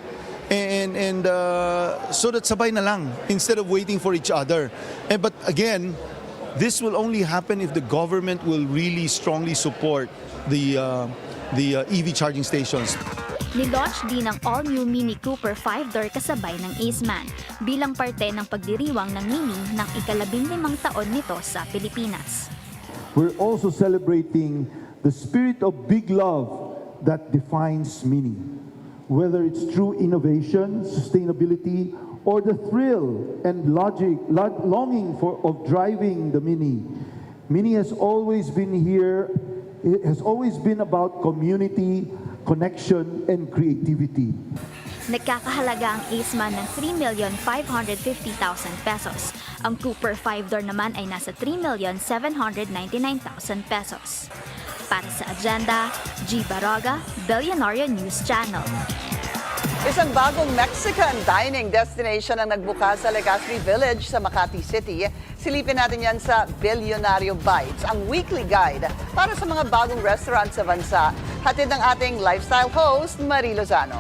Speaker 17: And so that sabay na lang instead of waiting for each other. But again, this will only happen if the government will really strongly support the EV charging stations.
Speaker 15: Nilaunch din ang all-new Mini Cooper 5-door kasabay ng Aceman bilang parte ng pagdiriwang ng Mini ng ika-15 taon nito sa Pilipinas.
Speaker 1: We're also celebrating the spirit of big love that defines Mini. Whether it's through innovation, sustainability, or the thrill and longing of driving the Mini. Mini has always been here. It has always been about community, connection, and creativity.
Speaker 15: Nagkakahalaga ang Aceman ng 3,550,000 pesos. Ang Cooper 5-door naman ay nasa 3,799,000 pesos. Para sa Agenda, G. Baroga, Billionario News Channel.
Speaker 6: Isang bagong Mexican dining destination ang nagbukas sa Legazpi Village sa Makati City. Silipin natin yan sa Billionario Bites, ang weekly guide para sa mga bagong restaurant sa bansa. Hatid ng ating lifestyle host, Marie Lozano.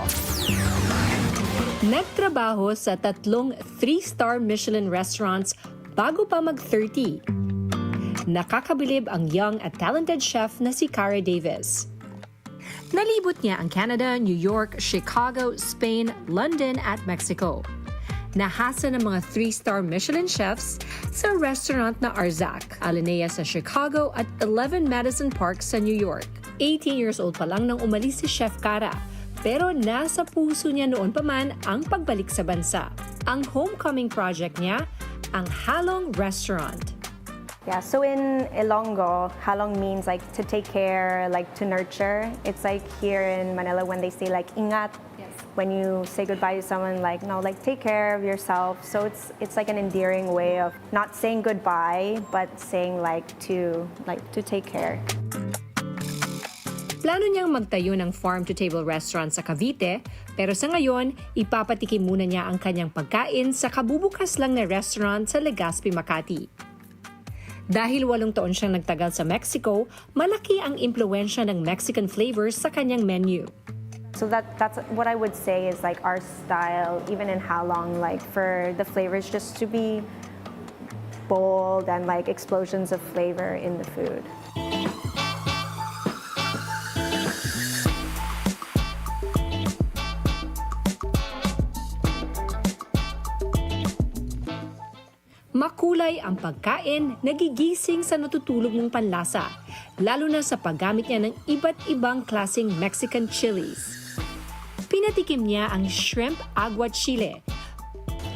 Speaker 3: Nagtrabaho sa 3 3-star Michelin restaurants bago pa mag-30. Nakakabilib ang young at talented chef na si Cara Davis. Nalibot niya ang Canada, New York, Chicago, Spain, London at Mexico. Nahasa ng mga 3-star Michelin chefs sa restaurant na Arzak, Alinea sa Chicago at 11 Madison Park sa New York. 18 years old pa lang nang umalis si Chef Cara, pero nasa puso niya noon pa man ang pagbalik sa bansa. Ang homecoming project niya, ang Halong Restaurant.
Speaker 5: Yeah, so in Ilonggo, halong means like to take care, like to nurture. It's like here in Manila when they say like ingat. Yes. When you say goodbye to someone, like no, like take care of yourself. So it's like an endearing way of not saying goodbye, but saying like to take care.
Speaker 3: Plano niyang magtayo ng farm-to-table restaurant sa Cavite, pero sa ngayon, ipapatikim muna niya ang kanyang pagkain sa kabubukas lang na restaurant sa Legazpi, Makati. Dahil 8 taon siyang nagtagal sa Mexico, malaki ang impluwensya ng Mexican flavors sa kanyang menu.
Speaker 5: So that's what I would say is like our style, even in halong, like for the flavors just to be bold and like explosions of flavor in the food.
Speaker 3: Makulay ang pagkain, nagigising sa natutulog mong panlasa, lalo na sa paggamit niya ng iba't ibang klaseng Mexican chilies. Pinatikim niya ang shrimp agua chile.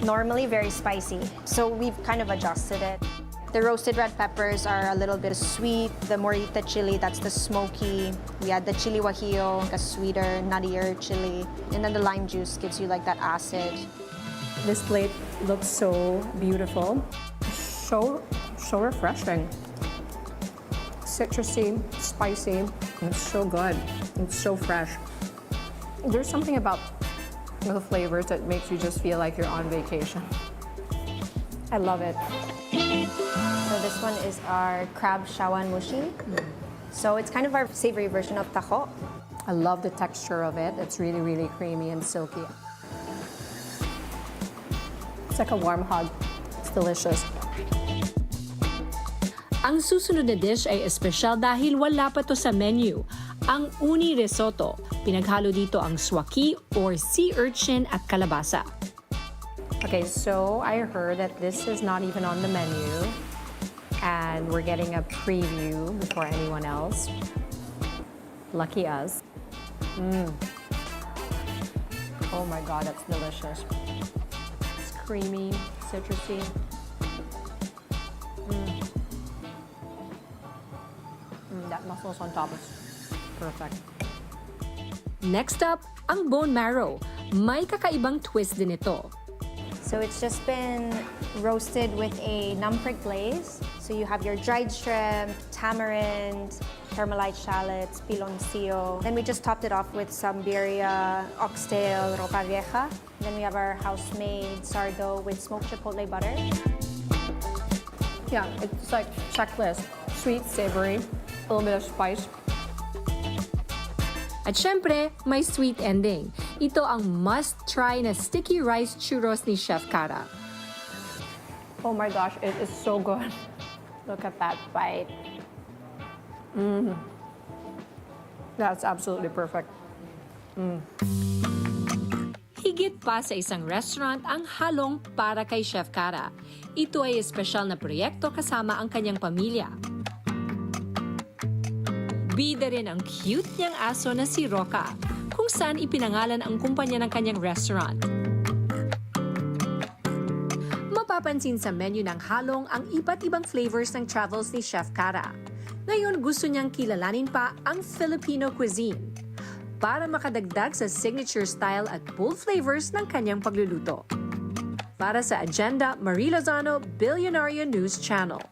Speaker 5: Normally very spicy, so we've kind of adjusted it. The roasted red peppers are a little bit sweet. The morita chili, that's the smoky. We add the chili guajillo, a sweeter, nuttier chili. And then the lime juice gives you like that acid.
Speaker 3: This plate looks so beautiful, so refreshing. Citrusy, spicy, it's so good. It's so fresh. There's something about the flavors that makes you just feel like you're on vacation. I love it.
Speaker 5: So this one is our crab shawan mushi. So it's kind of our savory version of taho.
Speaker 3: I love the texture of it. It's really, really creamy and silky. It's like a warm hug. It's delicious. Ang susunod na dish ay espesyal dahil wala pa to sa menu. Ang uni risotto. Pinaghalo dito ang swaki or sea urchin at kalabasa. Okay, so I heard that this is not even on the menu. And we're getting a preview before anyone else. Lucky us. Oh my God, that's delicious. It's creamy, citrusy. That muscles on top is perfect. Next up, ang bone marrow. May kakaibang twist din ito.
Speaker 5: So it's just been roasted with a numprick glaze. So you have your dried shrimp, tamarind, caramelized shallots, piloncillo. Then we just topped it off with some birria, oxtail, ropa vieja. Then we have our house-made sardo with smoked chipotle butter.
Speaker 3: Yeah, it's like checklist. Sweet, savory, a little bit of spice. At syempre, may sweet ending. Ito ang must-try na sticky rice churros ni Chef Cara. Oh my gosh, it is so good. Look at that bite. That's absolutely perfect. Higit pa sa isang restaurant ang halong para kay Chef Cara. Ito ay espesyal na proyekto kasama ang kanyang pamilya. Bida rin ang cute niyang aso na si Roca, kung saan ipinangalan ang kumpanya ng kanyang restaurant. Mapapansin sa menu ng halong ang iba't ibang flavors ng travels ni Chef Cara. Ngayon gusto niyang kilalanin pa ang Filipino cuisine para makadagdag sa signature style at bold flavors ng kanyang pagluluto. Para sa Agenda, Marie Lozano, Billionaire News Channel.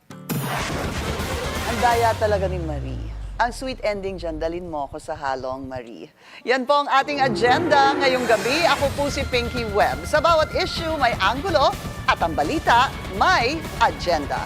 Speaker 6: Ang daya talaga ni Marie. Ang sweet ending dyan, dalin mo ako sa halong, Marie. Yan po ang ating agenda ngayong gabi. Ako po si Pinky Webb. Sa bawat issue, may anggulo at ang balita, may agenda.